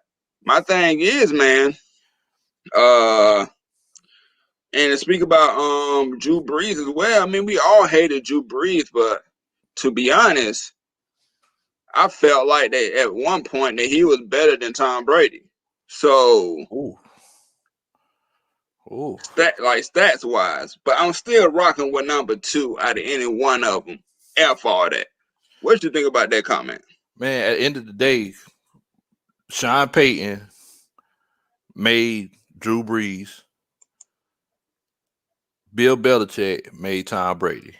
my thing is, man, and to speak about Drew Brees as well, I mean, we all hated Drew Brees, but to be honest, I felt like that at one point that he was better than Tom Brady. So, stats wise, but I'm still rocking with number 2 out of any one of them. F all that. What you think about that comment? Man, at the end of the day, Sean Payton made Drew Brees. Bill Belichick made Tom Brady.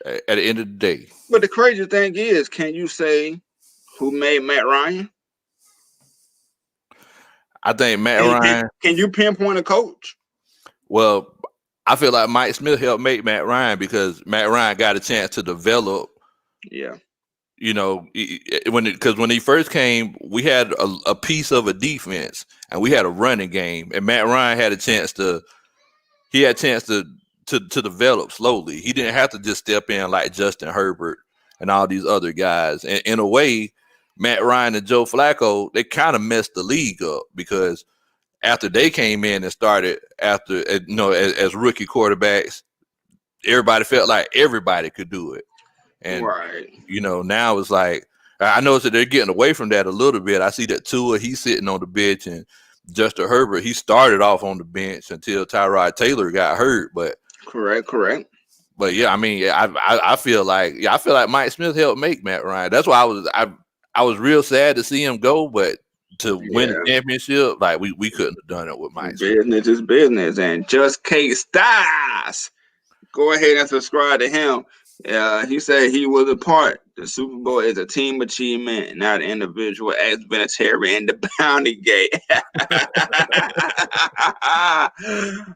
At the end of the day. But the crazy thing is, can you say who made Matt Ryan? I think Matt Ryan. Can you pinpoint a coach? Well, I feel like Mike Smith helped make Matt Ryan because Matt Ryan got a chance to develop. Yeah. When he first came, we had a piece of a defense and we had a running game, and Matt Ryan had a chance to develop slowly. He didn't have to just step in like Justin Herbert and all these other guys. And in a way, Matt Ryan and Joe Flacco, they kind of messed the league up because after they came in and started as rookie quarterbacks, everybody felt like everybody could do it. And, now it's like, I noticed that they're getting away from that a little bit. I see that Tua, he's sitting on the bench, and Justin Herbert, he started off on the bench until Tyrod Taylor got hurt. But correct. But yeah, I mean, I feel like Mike Smith helped make Matt Ryan. That's why I was real sad to see him go, but to win the championship, like we couldn't have done it with Mike Smith. Business is business, and Just K Styles. Go ahead and subscribe to him. He said he was a part. The Super Bowl is a team achievement, not individual expenditure in the bounty gate.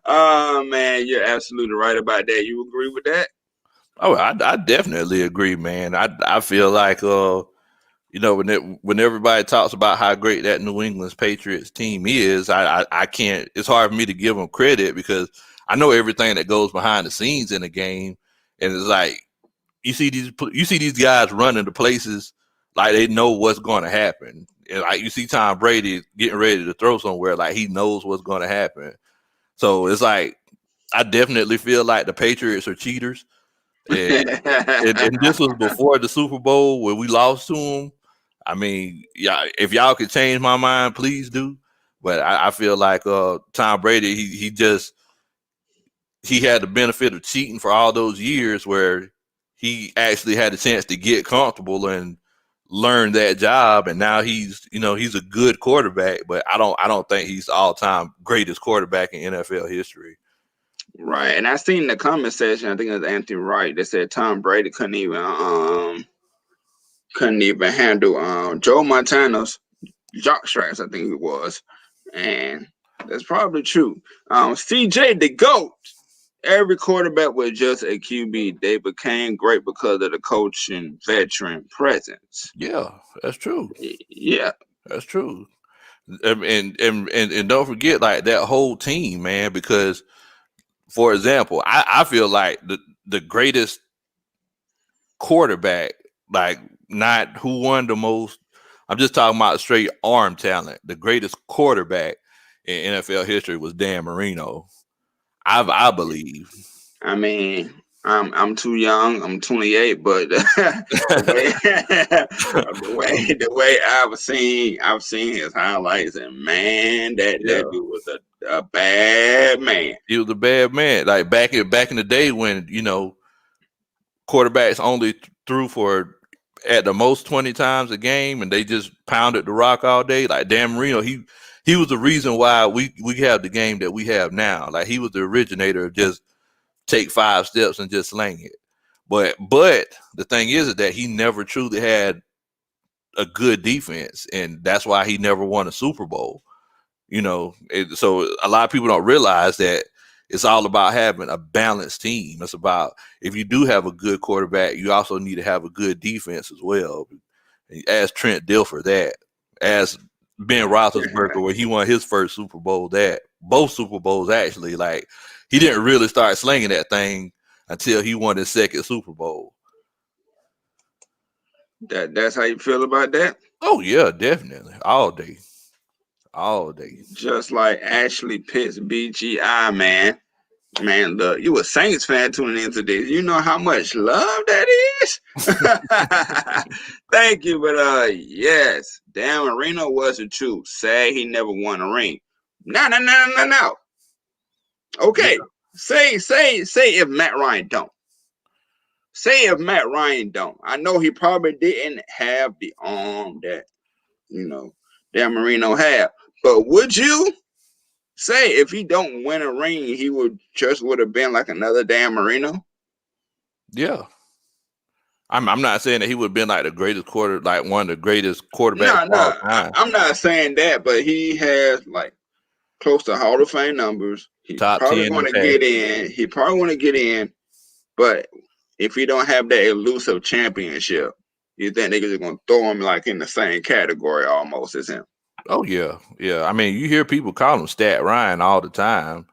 Oh man, you're absolutely right about that. You agree with that? Oh, I definitely agree, man. I feel like when everybody talks about how great that New England Patriots team is, I can't. It's hard for me to give them credit because I know everything that goes behind the scenes in the game, and it's like you see these guys running to places like they know what's going to happen. And like you see Tom Brady getting ready to throw somewhere, like he knows what's going to happen. So it's like I definitely feel like the Patriots are cheaters. And this was before the Super Bowl where we lost to them. I mean, yeah, if y'all could change my mind, please do. But I feel like Tom Brady, he had the benefit of cheating for all those years where he actually had a chance to get comfortable and learn that job, and now he's a good quarterback, but I don't think he's the all-time greatest quarterback in NFL history. Right, and I seen in the comment section, I think it was Anthony Wright that said Tom Brady couldn't even handle Joe Montana's jock straps, I think it was. And that's probably true. CJ the GOAT. Every quarterback was just a QB. They became great because of the coach and veteran presence. Yeah, that's true. Yeah. That's true. And don't forget like that whole team, man, because for example, I feel like the greatest quarterback, like not who won the most. I'm just talking about straight arm talent. The greatest quarterback in NFL history was Dan Marino. I believe. I mean, I'm too young. I'm 28, but the way I've seen his highlights, and man, that dude was a bad man. He was a bad man. Like back in the day when quarterbacks only threw for at the most 20 times a game, and they just pounded the rock all day. Like Dan Marino, he was the reason why we have the game that we have now. Like he was the originator of just take 5 steps and just sling it. But the thing is that he never truly had a good defense, and that's why he never won a Super Bowl. So a lot of people don't realize that it's all about having a balanced team. It's about if you do have a good quarterback, you also need to have a good defense as well. Ask Trent Dilfer that. Ask Ben Roethlisberger when he won his first Super Bowl. That both Super Bowls actually, like he didn't really start slinging that thing until he won his second Super Bowl. That's how you feel about that? Oh yeah, definitely, all day. Just like Ashley Pitts BGI, man. Man, look, you a Saints fan tuning into this. You know how much love that is? Thank you, but yes, Dan Marino was the truth. Sad he never won a ring. No. Okay, say if Matt Ryan don't. Say if Matt Ryan don't. I know he probably didn't have the arm that, Dan Marino had. But would you say if he don't win a ring, he would have been like another Dan Marino? Yeah. I'm not saying that he would have been like the greatest one of the greatest quarterbacks. No, I'm not saying that, but he has like close to Hall of Fame numbers. He's top probably 10 going to get in. He probably want to get in, but if he don't have that elusive championship, you think niggas are going to throw him like in the same category almost as him? Oh yeah. I mean, you hear people call him Stat Ryan all the time.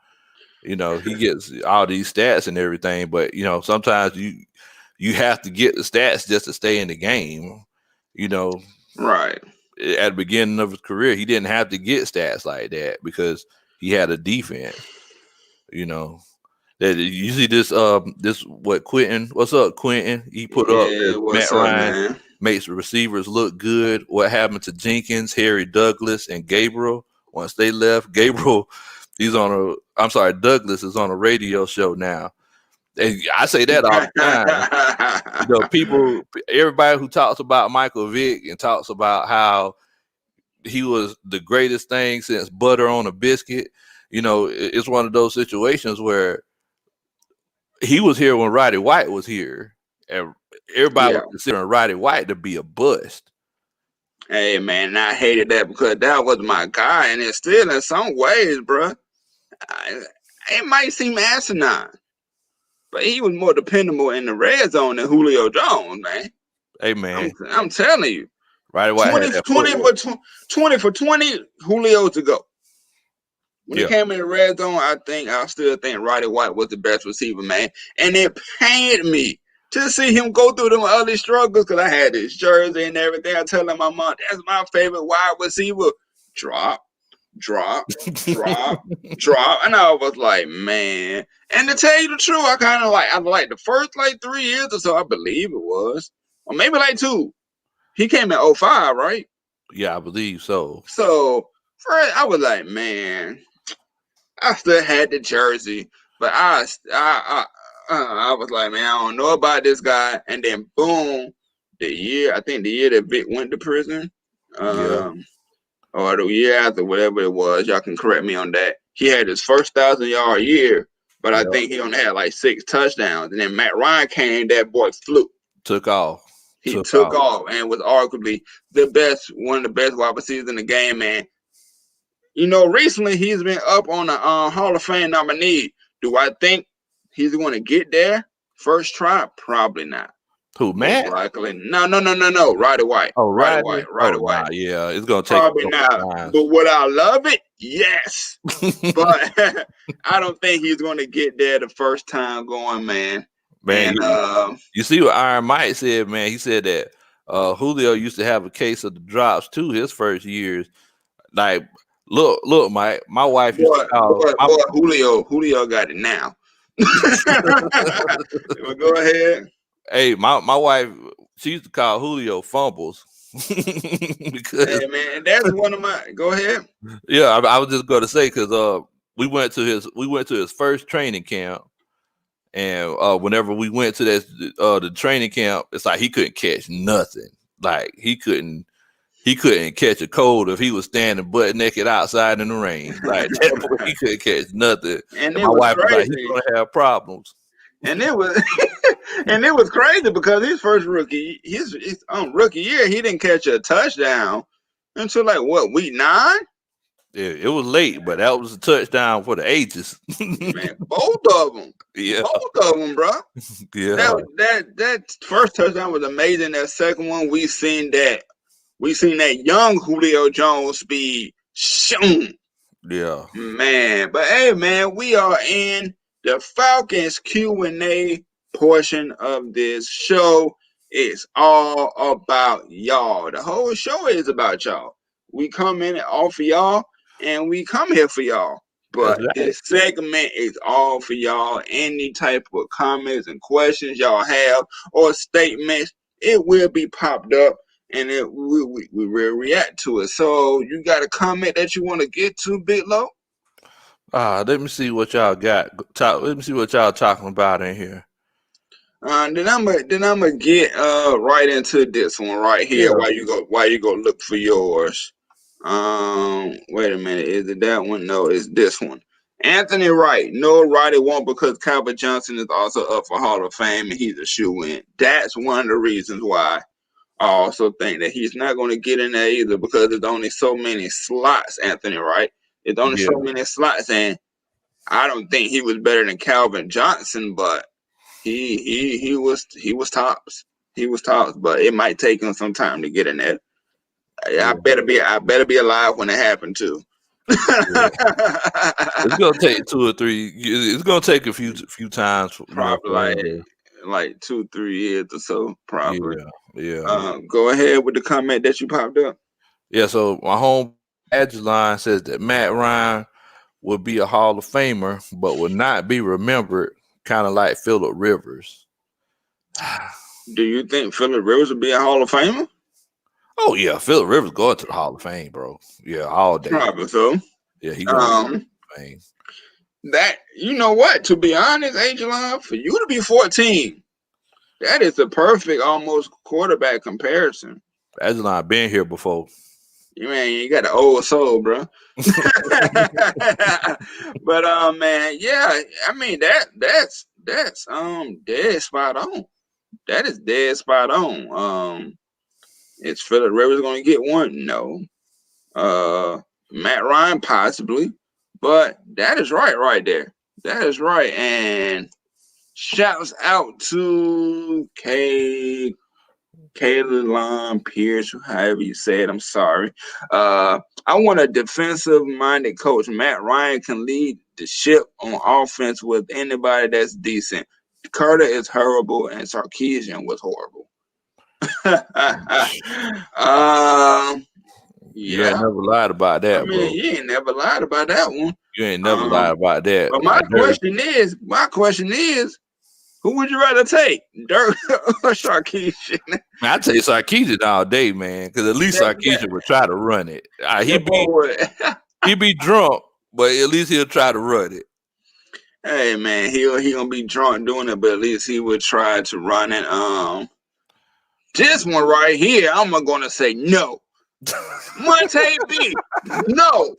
He gets all these stats and everything, but sometimes you have to get the stats just to stay in the game. Right. At the beginning of his career, he didn't have to get stats like that because he had a defense. That you see this what Quinn? What's up, Quentin? He put up Matt Ryan makes the receivers look good. What happened to Jenkins, Harry Douglas, and Gabriel once they left? Douglas is on a radio show now. And I say that all the time. Everybody who talks about Michael Vick and talks about how he was the greatest thing since butter on a biscuit, it's one of those situations where he was here when Roddy White was here. and everybody Yeah. was considering Roddy White to be a bust. Hey, man, I hated that because that was my guy, and it's still in some ways, bro. It might seem asinine, but he was more dependable in the red zone than Julio Jones, man. Hey, man, I'm telling you, Roddy White 20 had for that 20 footwork. for 20 for 20, Julio to go. When it Yeah, came in the red zone, I still think Roddy White was the best receiver, man. And it pained me to see him go through them other struggles because I had his jersey and everything. I telling my mom, that's my favorite wide receiver. Drop, drop, drop, drop. And I was like, man. And to tell you the truth, I like the first like 3 years or so, I believe it was. Or maybe like 2. He came in 05, right? yeah, I believe so. So first I was like, man, I still had the jersey, but I was like, man, I don't know about this guy. And then boom, I think the year that Vic went to prison, Yeah, or the year after, whatever it was, y'all can correct me on that. He had his first 1,000-yard year, but I yeah, think he only had like 6 touchdowns. And then Matt Ryan came, that boy flew. took off. He took off and was arguably one of the best wide receivers in the game, man. You know, recently he's been up on a Hall of Fame nominee. Do I think he's going to get there first try? Probably not. Who, Most Matt? likely. No. Roddy White. Oh, Roddy Roddy? White. Nah, yeah, it's gonna take Probably a not. couple times. But would I love it? Yes. But I don't think he's going to get there the first time going, man. Man, And you see what Iron Mike said, man. He said that Julio used to have a case of the drops too his first years. Like, look, Mike, my wife used to call Julio got it now. Go ahead. Hey, my wife, she used to call Julio fumbles. Because Hey man, that's one of my. Go ahead. yeah, I was just going to say because we went to his first training camp, and whenever we went to the training camp, it's like he couldn't catch nothing. Like he couldn't catch a cold if he was standing butt naked outside in the rain. Like that boy, he couldn't catch nothing. And And my wife was like, he's gonna have problems. And it was and it was crazy because his first rookie year, he didn't catch a touchdown until like what, week 9? Yeah, it was late, but that was a touchdown for the ages. Man, both of them. Yeah, Both of them, bro. yeah, That first touchdown was amazing. That second one, we seen that young Julio Jones speed shown. yeah. Man, but hey, man, we are in the Falcons Q&A portion of this show. It's all about y'all. The whole show is about y'all. We come in off of y'all, and we come here for y'all. But That's right. this segment is all for y'all. Any type of comments and questions y'all have or statements, it will be popped up, and we will react to it. So you got a comment that you want to get to, Big Low? Let me see what y'all got. Let me see what y'all talking about in here. Then I'm gonna get right into this one right here. Yeah. While you go look for yours. Wait a minute. Is it that one? No, it's this one. Anthony Wright. No, Roddy won't because Calvin Johnson is also up for Hall of Fame and he's a shoe-in. That's one of the reasons why I also think that he's not going to get in there either because there's only so many slots. Anthony Wright. There's only so many slots, and I don't think he was better than Calvin Johnson, but he was tops. He was tops, but it might take him some time to get in there. I better be alive when it happened too. It's gonna take 2 or 3. It's gonna take a few times. Probably like 2-3 years or so. Probably. Yeah. Go ahead with the comment that you popped up. Yeah. So my home ATLiens says that Matt Ryan would be a Hall of Famer, but would not be remembered, kind of like Phillip Rivers. Do you think Phillip Rivers would be a Hall of Famer? Oh yeah, Phillip Rivers going to the Hall of Fame, bro. Yeah, all day. Probably so. Yeah, he going to the Hall of Fame. That, you know what? To be honest, ATLiens, for you to be 14, that is a perfect almost quarterback comparison. ATLiens been here before. Man, you got an old soul, bro. But man, yeah, I mean that's dead spot on. That is dead spot on. Is Phillip Rivers going to get one? No. Matt Ryan possibly, but that is right there. That is right. And shouts out to Kayla Pierce, however you say it. I'm sorry. I want a defensive-minded coach. Matt Ryan can lead the ship on offense with anybody that's decent. Carter is horrible, and Sarkisian was horrible. You ain't Yeah. never lied about that, I mean, bro. you ain't never lied about that one. You ain't never lied about that. But Like, my question is, who would you rather take, Dirk or Sarkisian? man, I tell you Sarkisian all day, man, because at least Sarkisian would try to run it. He be drunk, but at least he'll try to run it. Hey man, he gonna be drunk doing it, but at least he would try to run it. This one right here, I'm gonna say no. Monte B, no.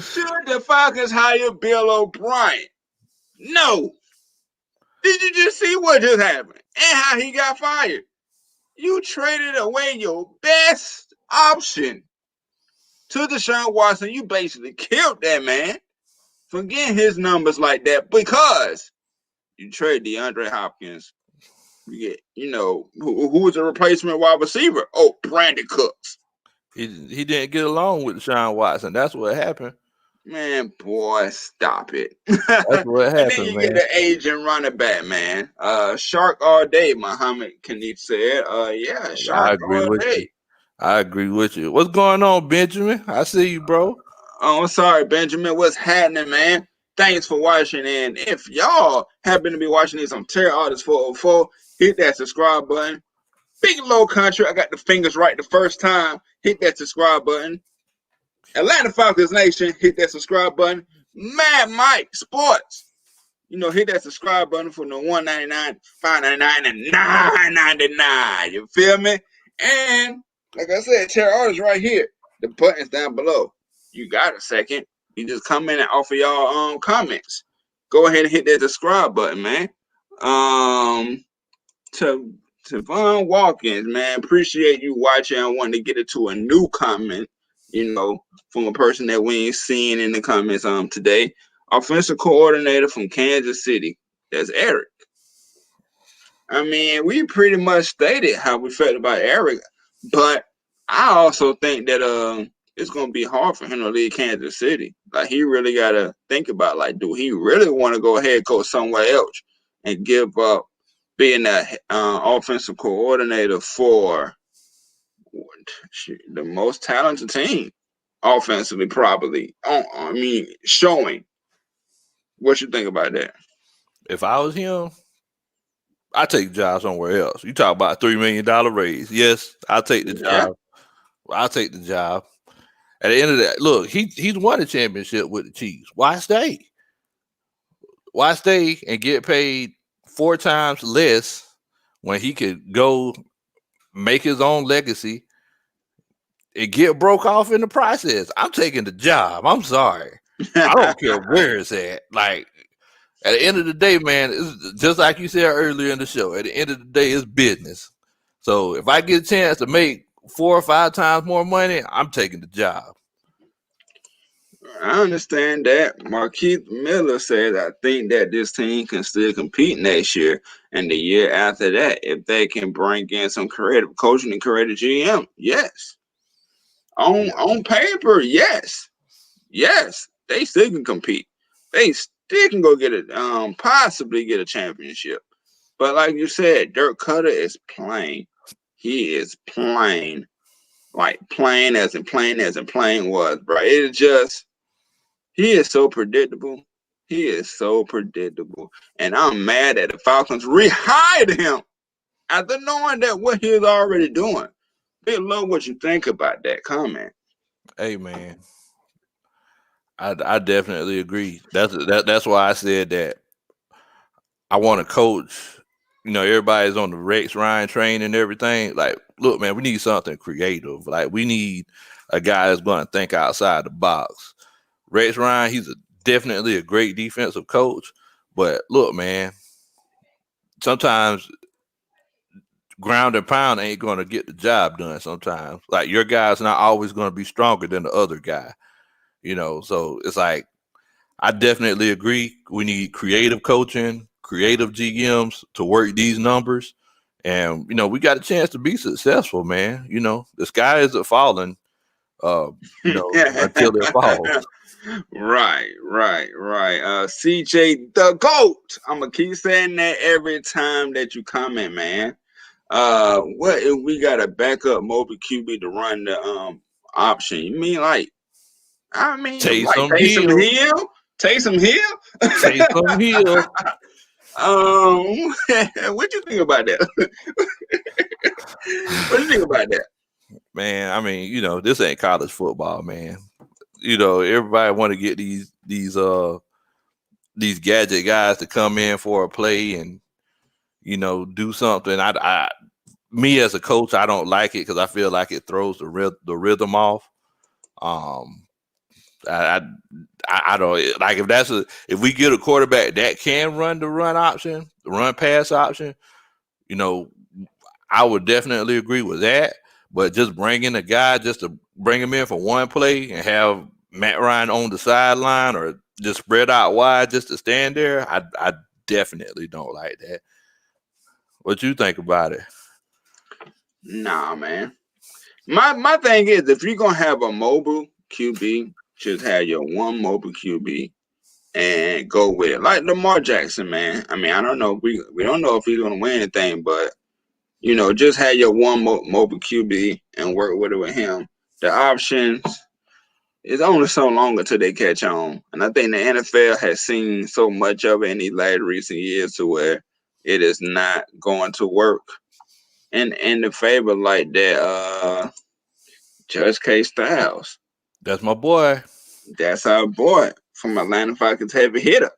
Should the Falcons hire Bill O'Brien? No. Did you just see what just happened and how he got fired? You traded away your best option to Deshaun Watson. You basically killed that man for getting his numbers like that because you trade DeAndre Hopkins. You get, who was a replacement wide receiver? Oh, Brandon Cooks. He didn't get along with Deshaun Watson. That's what happened. Man, boy, stop it. That's what happened, and then you get the agent running back, man. Shark all day, Muhammad Khalid said. Yeah, Shark all day. I agree with you. What's going on, Benjamin? I see you, bro. I'm sorry, Benjamin. What's happening, man? Thanks for watching. And if y'all happen to be watching this on Terror Artist 404, hit that subscribe button. Big Low Country, I got the fingers right the first time. Hit that subscribe button. Atlanta Falcons Nation, hit that subscribe button. Mad Mike Sports, hit that subscribe button for the $1.99, $5.99, and $9.99. You feel me? And like I said, Terror Artist right here. The button's down below. You got a second. You just come in and offer y'all comments. Go ahead and hit that subscribe button, man. Tavon Watkins, man, appreciate you watching. I wanted to get into a new comment, from a person that we ain't seen in the comments today. Offensive coordinator from Kansas City. That's Eric. I mean, we pretty much stated how we felt about Eric, but I also think that it's gonna be hard for him to leave Kansas City. Like, he really gotta think about, like, do he really want to go head coach somewhere else and give up being that offensive coordinator for the most talented team offensively, probably. Showing. What you think about that? If I was him, I take the job somewhere else. You talk about a $3 million raise. Yes, I'll take the job. I'll take the job. At the end of that, look, he's won a championship with the Chiefs. Why stay? Why stay and get paid 4 times less when he could go make his own legacy and get broke off in the process? I'm taking the job. I'm sorry. I don't care where it's at. Like, at the end of the day, man, it's just like you said earlier in the show, at the end of the day, it's business. So if I get a chance to make 4 or 5 times more money, I'm taking the job. I understand that. Markeith Miller says, I think that this team can still compete next year and the year after that if they can bring in some creative coaching and creative GM. Yes. On paper, yes. Yes. They still can compete. They still can go get it, possibly get a championship. But like you said, Dirk Cutter is plain. He is plain. Like plain as in plain was, bro. It is just, he is so predictable. He is so predictable. And I'm mad that the Falcons rehired him after knowing that what he is already doing. Big Low, what you think about that comment? Hey, man, I definitely agree. That's why I said that I want to coach. Everybody's on the Rex Ryan train and everything. Like, look, man, we need something creative. Like, we need a guy that's going to think outside the box. Rex Ryan, he's definitely a great defensive coach, But look, man, sometimes ground and pound ain't going to get the job done. Sometimes, like your guy's not always going to be stronger than the other guy. So it's like I definitely agree. We need creative coaching, creative GMs to work these numbers, and we got a chance to be successful, man. The sky isn't falling, until it falls. Right. CJ the GOAT. I'm gonna keep saying that every time that you comment, man. What if we got a backup mobile QB to run the option? You mean like Taysom Taysom Hill. Hill? Taysom Hill? Taysom Hill. What you think about that? What do you think about that? Man, I mean, this ain't college football, man. Everybody want to get these gadget guys to come in for a play and do something. Me as a coach, I don't like it because I feel like it throws the rhythm off. I don't like if we get a quarterback that can run the run option, the run pass option. I would definitely agree with that. But just bringing a guy just to bring him in for one play and have Matt Ryan on the sideline or just spread out wide just to stand there, I definitely don't like that. What you think about it? Nah, man. My thing is, if you're gonna have a mobile QB, just have your one mobile QB and go with it. Like Lamar Jackson, man. I mean, I don't know. We don't know if he's gonna win anything, but just have your one mobile QB and work with it with him. The options is only so long until they catch on, and I think the NFL has seen so much of it in these last recent years to where it is not going to work in the favor like that. Judge K. Styles. That's my boy. That's our boy from Atlanta Falcons heavy hitter.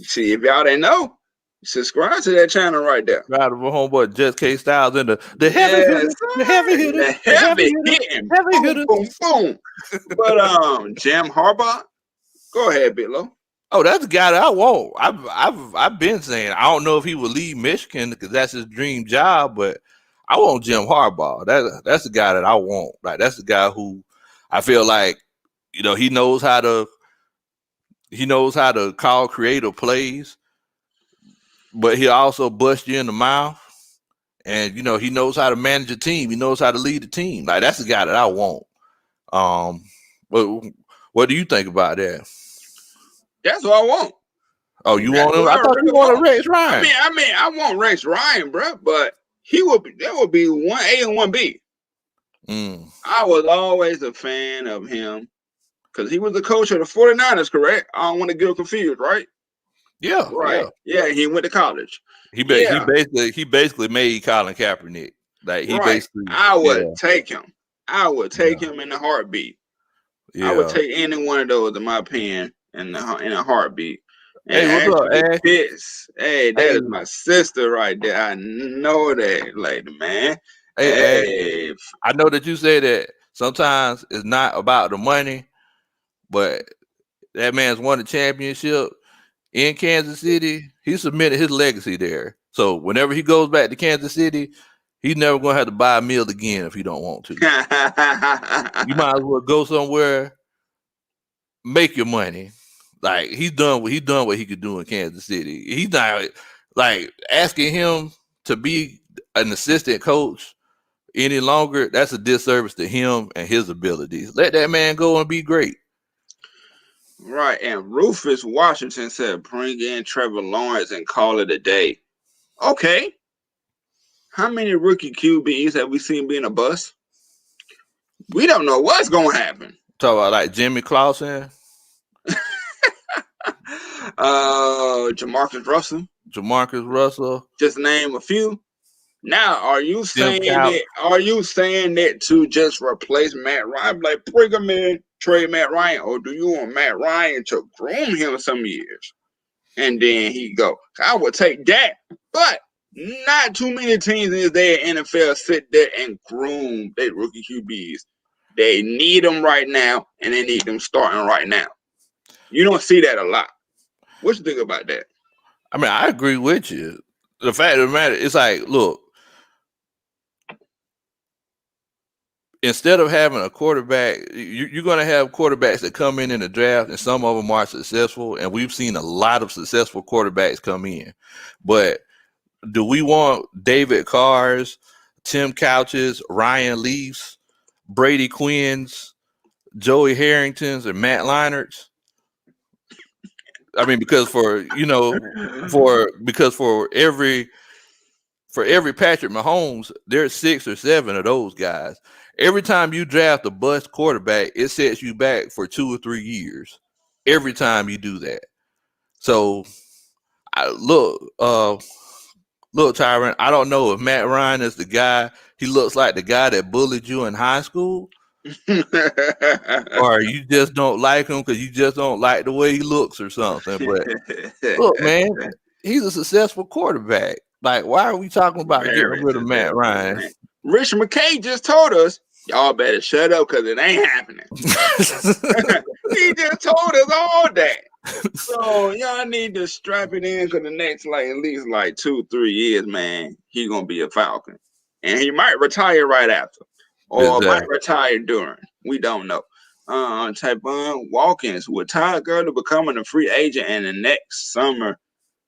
See, if y'all didn't know, subscribe to that channel right there. Right of my homeboy Judge K. Styles and the heavy hitter, the heavy hitter, the heavy hitting, heavy boom, hitter. boom, boom. But Jim Harbaugh, go ahead, Bitlow. Oh, that's the guy that I want. I've been saying I don't know if he would leave Michigan because that's his dream job, but I want Jim Harbaugh. That's the guy that I want. Like that's the guy who I feel like he knows how to call creative plays, but he also busts you in the mouth, and he knows how to manage a team. He knows how to lead the team. Like that's the guy that I want. But what do you think about that? That's what I want. Oh, you want him? I thought you wanted Rex Ryan. I want Rex Ryan, bro, but that would be 1A and 1B. I was always a fan of him because he was the coach of the 49ers, correct? I don't want to get confused, right? Yeah. Right. Yeah, he went to college. He basically made Colin Kaepernick. Like he basically I would take him. I would take him in a heartbeat. Yeah. I would take any one of those, in my opinion, in a heartbeat. And hey, what's up, Ash? Hey, that is my sister right there. I know that lady, man. Hey, I know that you say that sometimes it's not about the money, but that man's won the championship in Kansas City. He submitted his legacy there. So whenever he goes back to Kansas City, he's never going to have to buy a meal again if he don't want to. You might as well go somewhere, make your money. Like he's done what he could do in Kansas City. He's not like asking him to be an assistant coach any longer. That's a disservice to him and his abilities. Let that man go and be great. Right. And Rufus Washington said, bring in Trevor Lawrence and call it a day. Okay. How many rookie QBs have we seen being a bust? We don't know what's going to happen. Talk about like Jimmy Clausen. Jamarcus Russell. Just name a few. Now, are you saying that to just replace Matt Ryan? Like, bring him in, trade Matt Ryan, or do you want Matt Ryan to groom him some years and then he go? I would take that, but not too many teams in the NFL sit there and groom their rookie QBs. They need them right now, and they need them starting right now. You don't see that a lot. What you think about that? I mean, I agree with you. The fact of the matter, it's like, look, instead of having a quarterback, you're going to have quarterbacks that come in the draft, and some of them are successful, and we've seen a lot of successful quarterbacks come in. But do we want David Carrs, Tim Couches, Ryan Leafs, Brady Quinns, Joey Harringtons, and Matt Leinarts? I mean, because for every Patrick Mahomes, there's 6 or 7 of those guys. Every time you draft a bust quarterback, it sets you back for 2 or 3 years. Every time you do that. So, look, Tyron, I don't know if Matt Ryan is the guy. He looks like the guy that bullied you in high school, or you just don't like him because you just don't like the way he looks or something. But look, man, he's a successful quarterback. Like, why are we talking about getting rid of Matt Ryan? Rich McKay just told us, y'all better shut up because it ain't happening. He just told us all that. So y'all need to strap it in for the next at least 2-3 years, man. He gonna be a Falcon, and he might retire right after, or might retire during. We don't know. Typon Watkins, with Todd Gurley becoming a free agent, and the next summer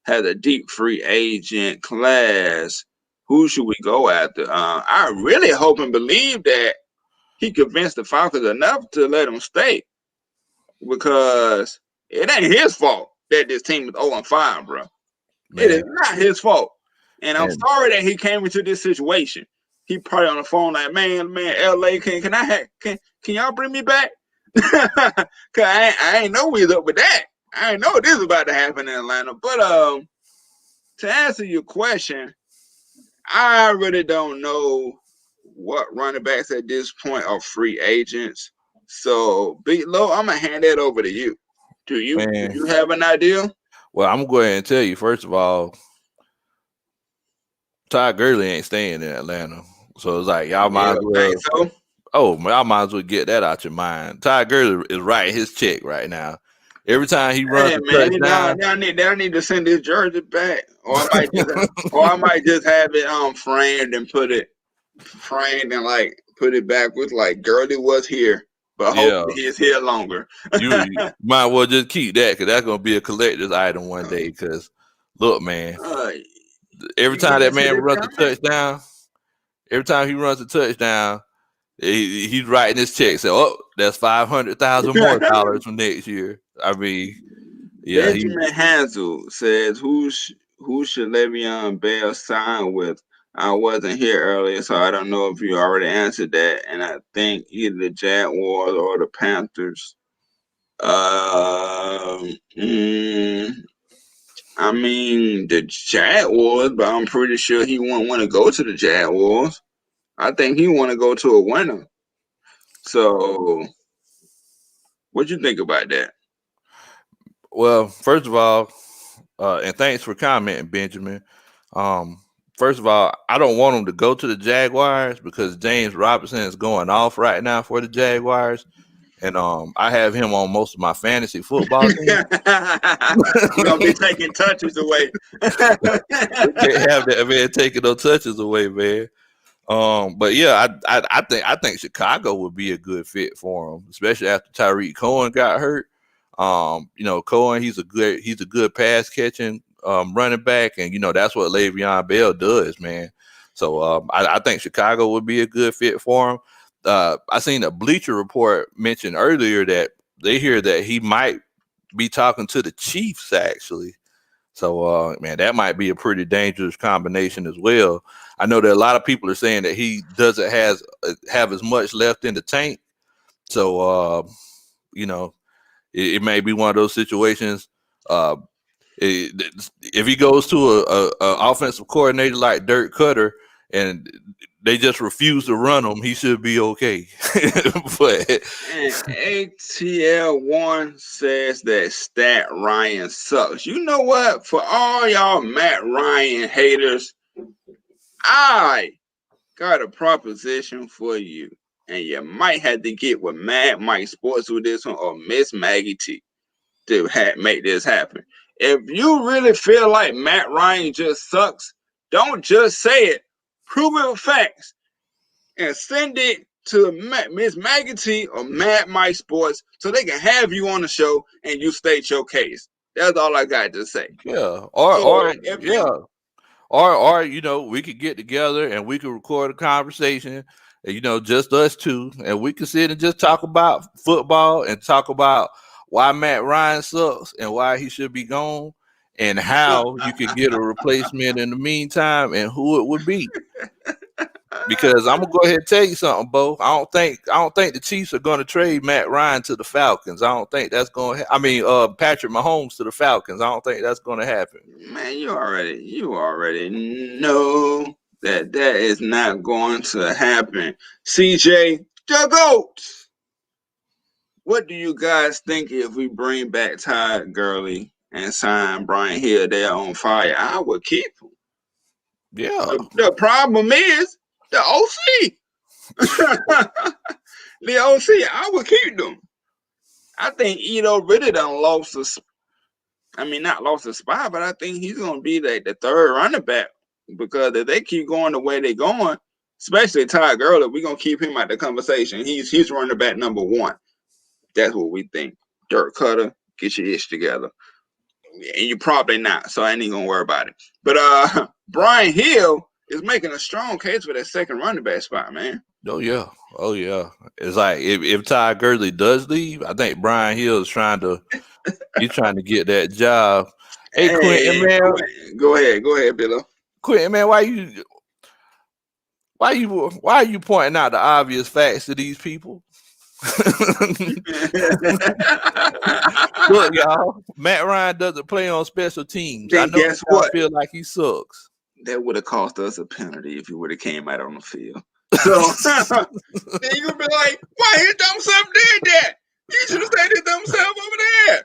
has a deep free agent class. Who should we go after? I really hope and believe that he convinced the Falcons enough to let him stay, because it ain't his fault that this team is 0-5, bro. Man. It is not his fault. And I'm sorry that he came into this situation. He probably on the phone like, man, LA, can y'all bring me back? Cause I ain't know we was up with that. I ain't know this is about to happen in Atlanta. But to answer your question, I really don't know what running backs at this point are free agents. So, Big Low, I'm gonna hand that over to you. Do you have an idea? Well, I'm going to tell you, first of all, Todd Gurley ain't staying in Atlanta. So it's like, y'all might as well. Y'all might as well get that out your mind. Todd Gurley is writing his check right now. Every time he runs a touchdown, they need to send his jersey back, or I might just have it framed and put it back with Gurley was here, but hopefully he's here longer. you might well just keep that, because that's gonna be a collector's item one day. Because look, man, every time that man runs a touchdown, he's writing his check. So, that's $500,000 more dollars from next year. I mean, yeah. Benjamin Hansel says, who should Le'Veon Bell sign with? I wasn't here earlier, so I don't know if you already answered that. And I think either the Jaguars or the Panthers. I mean, the Jaguars, but I'm pretty sure he won't want to go to the Jaguars. I think he want to go to a winner. So, what you think about that? Well, first of all, and thanks for commenting, Benjamin. First of all, I don't want him to go to the Jaguars because James Robinson is going off right now for the Jaguars. And I have him on most of my fantasy football teams. You're gonna be taking touches away. Can't have that man taking no touches away, man. But yeah, I think Chicago would be a good fit for him, especially after Tyreek Cohen got hurt. Cohen, he's a good pass catching running back, and that's what Le'Veon Bell does, man. So I think Chicago would be a good fit for him. I seen a Bleacher Report mention earlier that they hear that he might be talking to the Chiefs, actually. So, man, that might be a pretty dangerous combination as well. I know that a lot of people are saying that he doesn't have as much left in the tank. So, it may be one of those situations. If he goes to a offensive coordinator like Dirk Cutter and they just refuse to run him, he should be okay. But ATL1 says that Stat Ryan sucks. You know what? For all y'all Matt Ryan haters, I got a proposition for you. And you might have to get with Mad Mike Sports with this one, or Miss Maggie T to make this happen. If you really feel like Matt Ryan just sucks, don't just say it. Prove it with facts and send it to Miss Maggie T or Mad Mike Sports so they can have you on the show and you state your case. That's all I got to say. Yeah. Or we could get together and we could record a conversation, and, just us two, and we could sit and just talk about football and talk about why Matt Ryan sucks and why he should be gone and how you could get a replacement in the meantime and who it would be. Because I'm gonna go ahead and tell you something, Bo. I don't think the Chiefs are gonna trade Matt Ryan to the Falcons. I don't think that's gonna. Patrick Mahomes to the Falcons. I don't think that's gonna happen. Man, you already know that is not going to happen. CJ, the GOAT. What do you guys think if we bring back Todd Gurley and sign Brian Hill? They're on fire. I would keep him. Yeah. The problem is the OC. The OC, I would keep them. I think Ito really done lost not lost a spot, but I think he's going to be the third running back because if they keep going the way they're going, especially Todd Gurley, we're going to keep him out the conversation. He's running back number one. That's what we think. Dirk Cutter, get your ish together. And you're probably not, so I ain't even going to worry about it. But Brian Hill is making a strong case for that second running back spot, man. Oh yeah. It's like if Todd Gurley does leave, I think Brian Hill is trying to get that job. Hey, Quinn, man. Go ahead, Billo. Quinn, man, why are you pointing out the obvious facts to these people? Look, y'all, Matt Ryan doesn't play on special teams. Then I know guess what? I feel like he sucks. That would have cost us a penalty if he would have came out on the field. So then you'll be like, why his dumb self did that? You should have stayed his dumb self over there.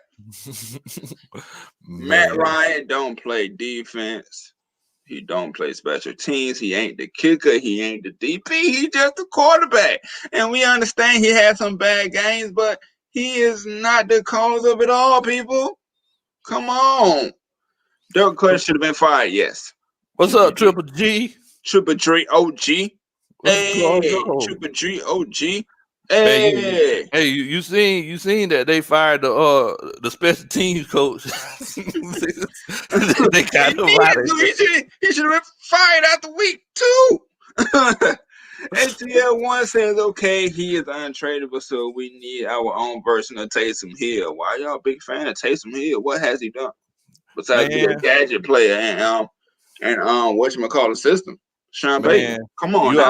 Matt Ryan don't play defense. He don't play special teams. He ain't the kicker. He ain't the DP. He just the quarterback. And we understand he had some bad games, but he is not the cause of it all, people. Come on. Dirk Cutter should have been fired, yes. What's up, Triple G? Triple G OG. Hey, Triple G OG. Hey, you seen that they fired the special teams coach? They got him out of here. He should have been fired after week 2. ATL1 says, okay, he is untradeable, so we need our own version of Taysom Hill. Why y'all big fan of Taysom Hill? What has he done besides be a gadget player and whatchamacallit system? Sean Payton, come on, you now.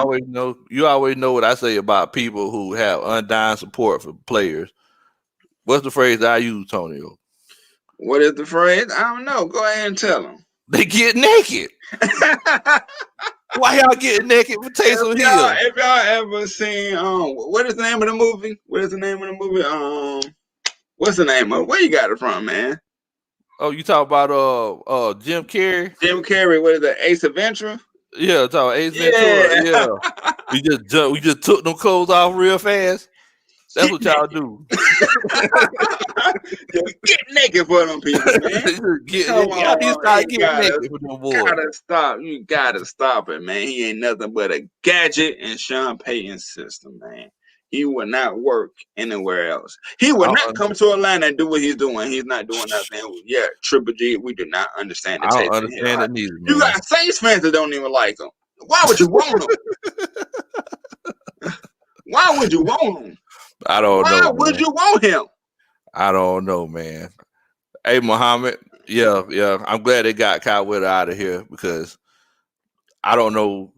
always know what I say about people who have undying support for players. What's the phrase I use, Tonio? What is the phrase? I don't know. Go ahead and tell them. They get naked. Why y'all getting naked for Taysom Hill? If y'all ever seen what is the name of the movie? What's the name of it? Where you got it from, man? Oh, you talk about Jim Carrey? Jim Carrey, what is that? Ace Adventure? Yeah, talk Ace Ventura. Yeah. We just took them clothes off real fast. That's what y'all do. Get naked for them people, man. You gotta stop it, man. He ain't nothing but a gadget in Sean Payton's system, man. He will not work anywhere else. He will not come to Atlanta and do what he's doing. He's not doing nothing. Yeah, Triple G, we do not understand the I don't understand it neither, man. You got Saints fans that don't even like him. Why would you want him? Why would you want him? I don't know. Why would you want him? I don't know, man. Hey, Muhammad. Yeah. I'm glad they got Kyle Whitter out of here because I don't know.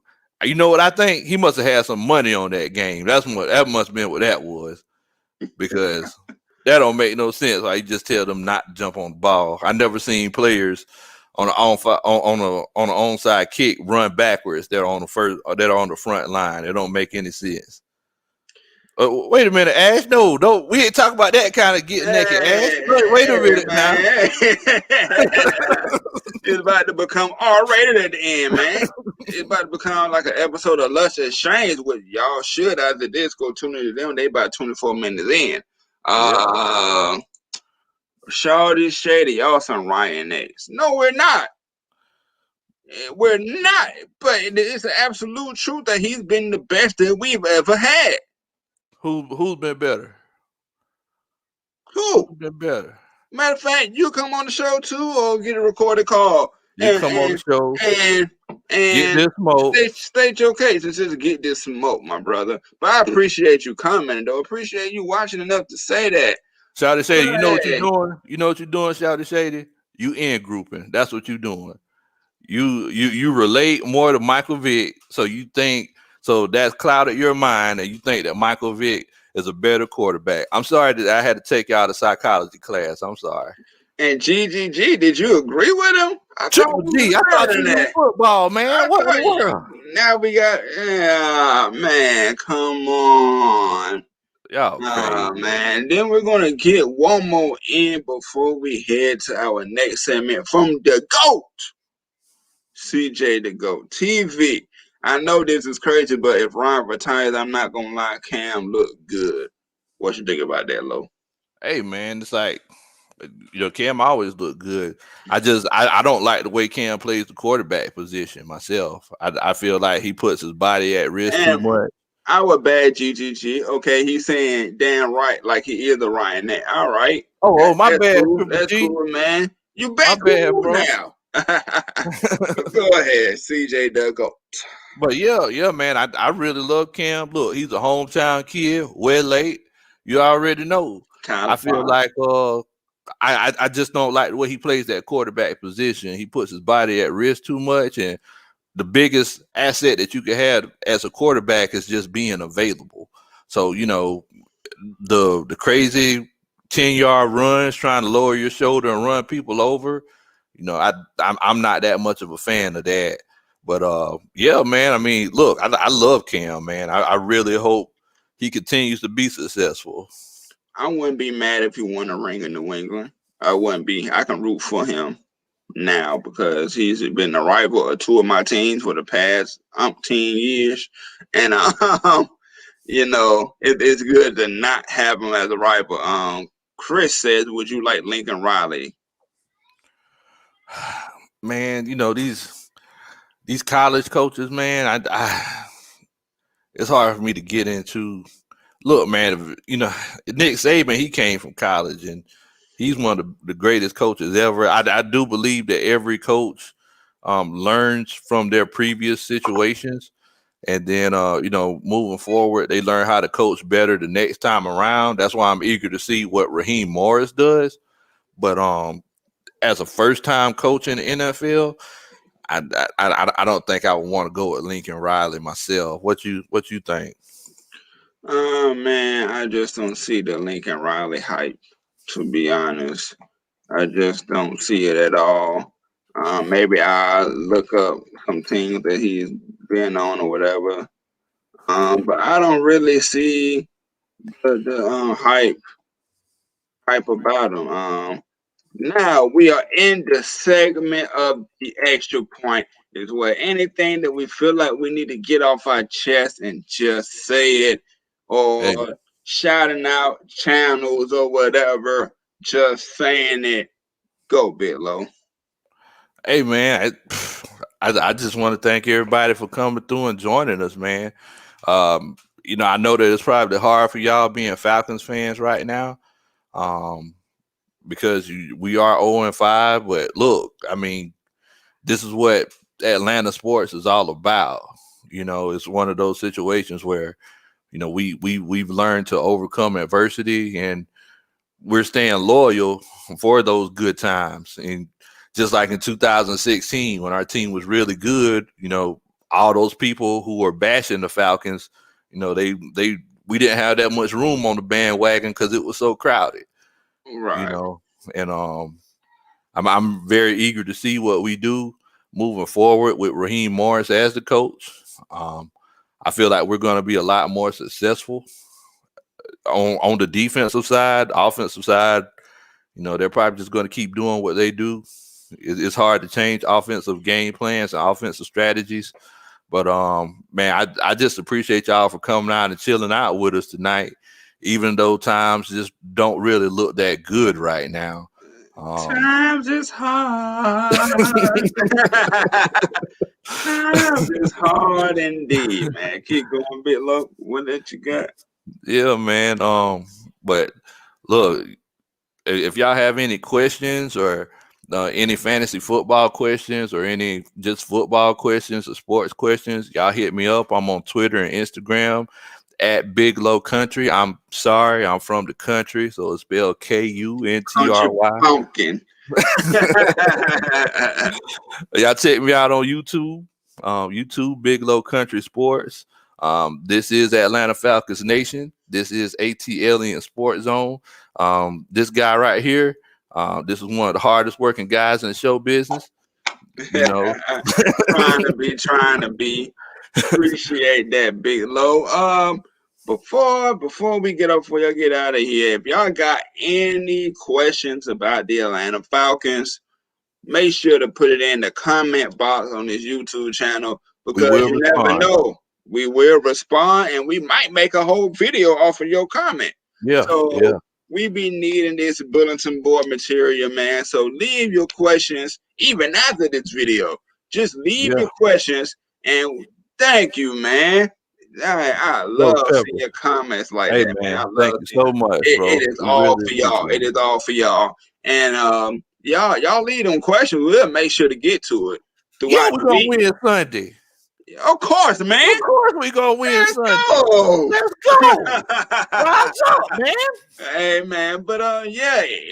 You know what I think? He must have had some money on that game. That must have been what that was. Because that don't make no sense. Like you just tell them not to jump on the ball. I never seen players on an onside kick run backwards. They're on the front line. It don't make any sense. Wait a minute, Ash. No, we ain't talking about that kind of getting naked, Ash. Wait a minute now. It's about to become R-rated at the end, man. It's about to become like an episode of Lust Exchange, which y'all should, after this, go tune into them. They about 24 minutes in. Shawty Shady, y'all some Ryan X. No, we're not. We're not. But it's the absolute truth that he's been the best that we've ever had. Who's been better? Who? Who's been better? Matter of fact, you come on the show too, or get a recorded call You come on the show, and get this smoke. state your case and just get this smoke, my brother. But I appreciate you coming, though. Appreciate you watching enough to say that. Shawty Shady, you know what you're Hey. doing? You know what you're doing, Shawty Shady? You in grouping. That's what you're doing. You relate more to Michael Vick, so you think so that's clouded your mind, and you think that Michael Vick is a better quarterback. I'm sorry that I had to take y'all to psychology class. I'm sorry. And GGG, did you agree with him? I Triple G, I thought you knew football, man. What in the world? Now we got, man, come on. Y'all crazy. Man. Then we're going to get one more in before we head to our next segment from the GOAT, CJ the GOAT TV. I know this is crazy, but if Ron retires, I'm not going to lie, Cam look good. What you think about that, Lo? Hey, man, it's like, Cam always look good. I don't like the way Cam plays the quarterback position myself. I feel like he puts his body at risk too much. Our bad GGG. Okay, he's saying damn right, like he is a Ryan Nat. All right. Oh, my bad. Cool. That's cool, man. You back cool bro. now. Go ahead, CJ the GOAT. But yeah, man, I really love Cam. Look, he's a hometown kid, well late. You already know. I feel like I just don't like the way he plays that quarterback position. He puts his body at risk too much, and the biggest asset that you can have as a quarterback is just being available. So, the crazy 10-yard runs, trying to lower your shoulder and run people over, I'm not that much of a fan of that. But yeah, man, I mean, look, I love Cam, man. I really hope he continues to be successful. I wouldn't be mad if he won a ring in New England. I wouldn't be. I can root for him now because he's been a rival of two of my teams for the past umpteen years. And it's good to not have him as a rival. Chris says, would you like Lincoln Riley? Man, these college coaches, man, it's hard for me to get into. Look, man, Nick Saban, he came from college, and he's one of the greatest coaches ever. I do believe that every coach learns from their previous situations, and then moving forward, they learn how to coach better the next time around. That's why I'm eager to see what Raheem Morris does. But as a first-time coach in the NFL, I don't think I would want to go with Lincoln Riley myself. What you think? Man, I just don't see the Lincoln Riley hype, to be honest. I just don't see it at all. Maybe I'll look up some things that he's been on or whatever. But I don't really see the hype about him. Now we are in the segment of the extra point, is where anything that we feel like we need to get off our chest and just say it, or shouting out channels or whatever, just saying it. Go, Bitlow. Hey, man, I just want to thank everybody for coming through and joining us, man. I know that it's probably hard for y'all being Falcons fans right now, because we are 0-5. But look, I mean, this is what Atlanta sports is all about. It's one of those situations where, we've learned to overcome adversity, and we're staying loyal for those good times. And just like in 2016, when our team was really good, all those people who were bashing the Falcons, we didn't have that much room on the bandwagon because it was so crowded. Right. And I'm very eager to see what we do moving forward with Raheem Morris as the coach. I feel like we're going to be a lot more successful on the defensive side. Offensive side, they're probably just going to keep doing what they do. It's hard to change offensive game plans and offensive strategies. But, man, I just appreciate y'all for coming out and chilling out with us tonight, even though times just don't really look that good right now. Times is hard. Times is hard indeed, man. Keep going, bit low. What that you got? Yeah, man. But look, if y'all have any questions or any fantasy football questions or any just football questions or sports questions, y'all hit me up. I'm on Twitter and Instagram at Big Low Country. I'm sorry, I'm from the country, so it's spelled Country Kuntry. pumpkin. Y'all check me out on YouTube. YouTube Big Low Country Sports. This is Atlanta Falcons Nation. This is ATLiens Sports Zone. This guy right here, this is one of the hardest working guys in the show business. You know, trying to be. Appreciate that, Big Low. Before we get out of here, if y'all got any questions about the Atlanta Falcons, make sure to put it in the comment box on this YouTube channel, because you never know. We will respond, and we might make a whole video off of your comment. So we be needing this bulletin board material, man. So leave your questions even after this video. Just leave your questions, and thank you, man. I love seeing your comments like that, man. I love thank you so much, bro. It is all for y'all. It is all for y'all. And y'all leave them questions. We'll make sure to get to it throughout we're gonna win Sunday. Of course, man. Of course we're gonna win Sunday. Let's go. Rise up, man. Hey, man. But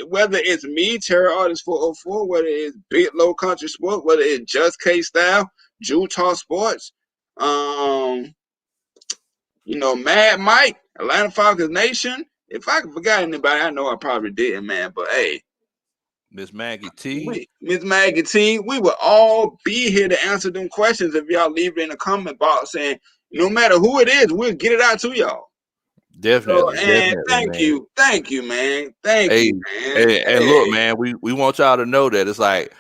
whether it's me, Terror Artist 404, whether it's Big Low Country Sports, whether it's Just K Style, Utah Sports, Mad Mike, Atlanta Falcons Nation. If I forgot anybody, I know I probably didn't, man. But hey, Miss Maggie T, we will all be here to answer them questions if y'all leave it in the comment box. And no matter who it is, we'll get it out to y'all. Definitely. Thank you, man. Thank you, man. And look, man, we want y'all to know that it's like,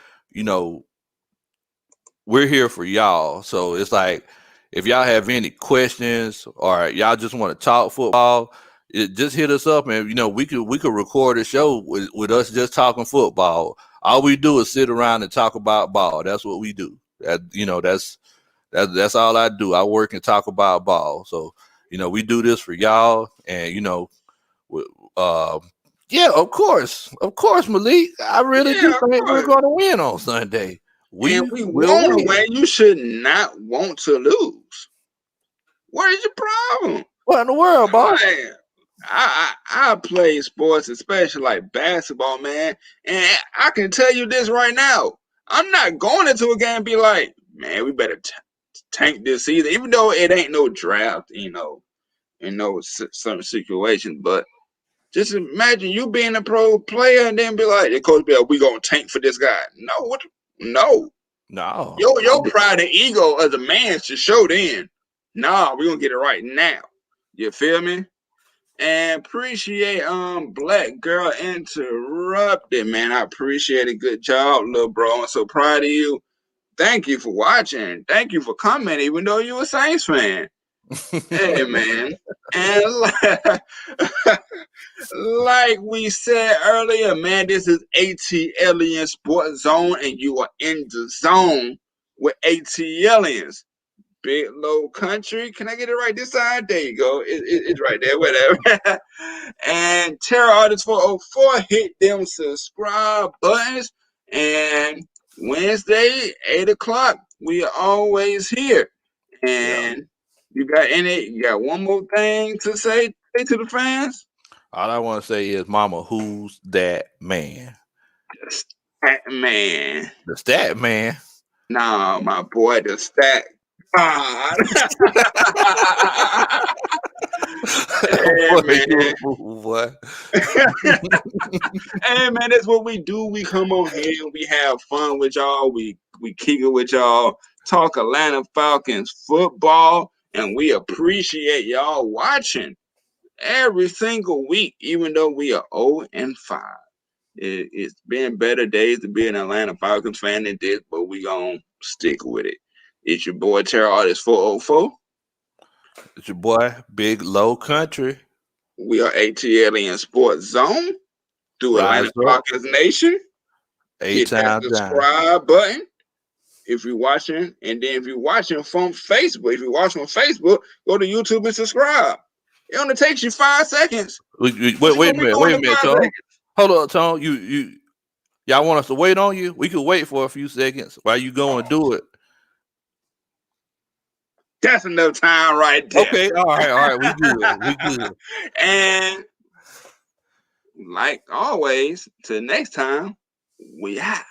we're here for y'all. So it's like, if y'all have any questions or y'all just want to talk football, just hit us up, and we could record a show with us just talking football. All we do is sit around and talk about ball. That's what we do. That's all I do. I work and talk about ball. So we do this for y'all, and of course, Malik. I really do think we're going to win on Sunday. We want to win. You should not want to lose. What is your problem? What in the world, boss? I play sports, especially like basketball, man. And I can tell you this right now. I'm not going into a game and be like, man, we better tank this season, even though it ain't no draft, in some situations. But just imagine you being a pro player and then be like, the coach be like, we gonna tank for this guy. No. Your pride and ego as a man should show then. We're gonna get it right now. You feel me? And appreciate Black Girl Interrupted, man. I appreciate it. Good job, little bro. I'm so proud of you. Thank you for watching. Thank you for commenting, even though you're a Saints fan. Hey, man. And like we said earlier, man, this is ATLiens Sports Zone, and you are in the zone with ATLiens. Big Low Country. Can I get it right this side? There you go. It's right there. Whatever. And Terror Artist 404, hit them subscribe buttons. And Wednesday, 8 o'clock, we are always here. And you got one more thing to say to the fans? All I want to say is, Mama, who's that man? The stat man. The stat man? Nah, my boy, the stat God. What? Hey, man, that's what we do. We come on here, we have fun with y'all. We kick it with y'all, talk Atlanta Falcons football, and we appreciate y'all watching every single week, even though we are 0-5. It's been better days to be an Atlanta Falcons fan than this, but we gonna stick with it. It's your boy Terror Artist 404. It's your boy Big Low Country. We are ATLiens Sports Zone through Atlanta Falcons Nation. Hit that A-Town Dann. subscribe button if you're watching, and then if you're watching from Facebook, go to YouTube and subscribe. It only takes you 5 seconds. Wait a minute, Tom. Hold on, Tom. Y'all want us to wait on you? We could wait for a few seconds while you go and do it. That's enough time right there. Okay, all right. We good. And like always, till next time, we out.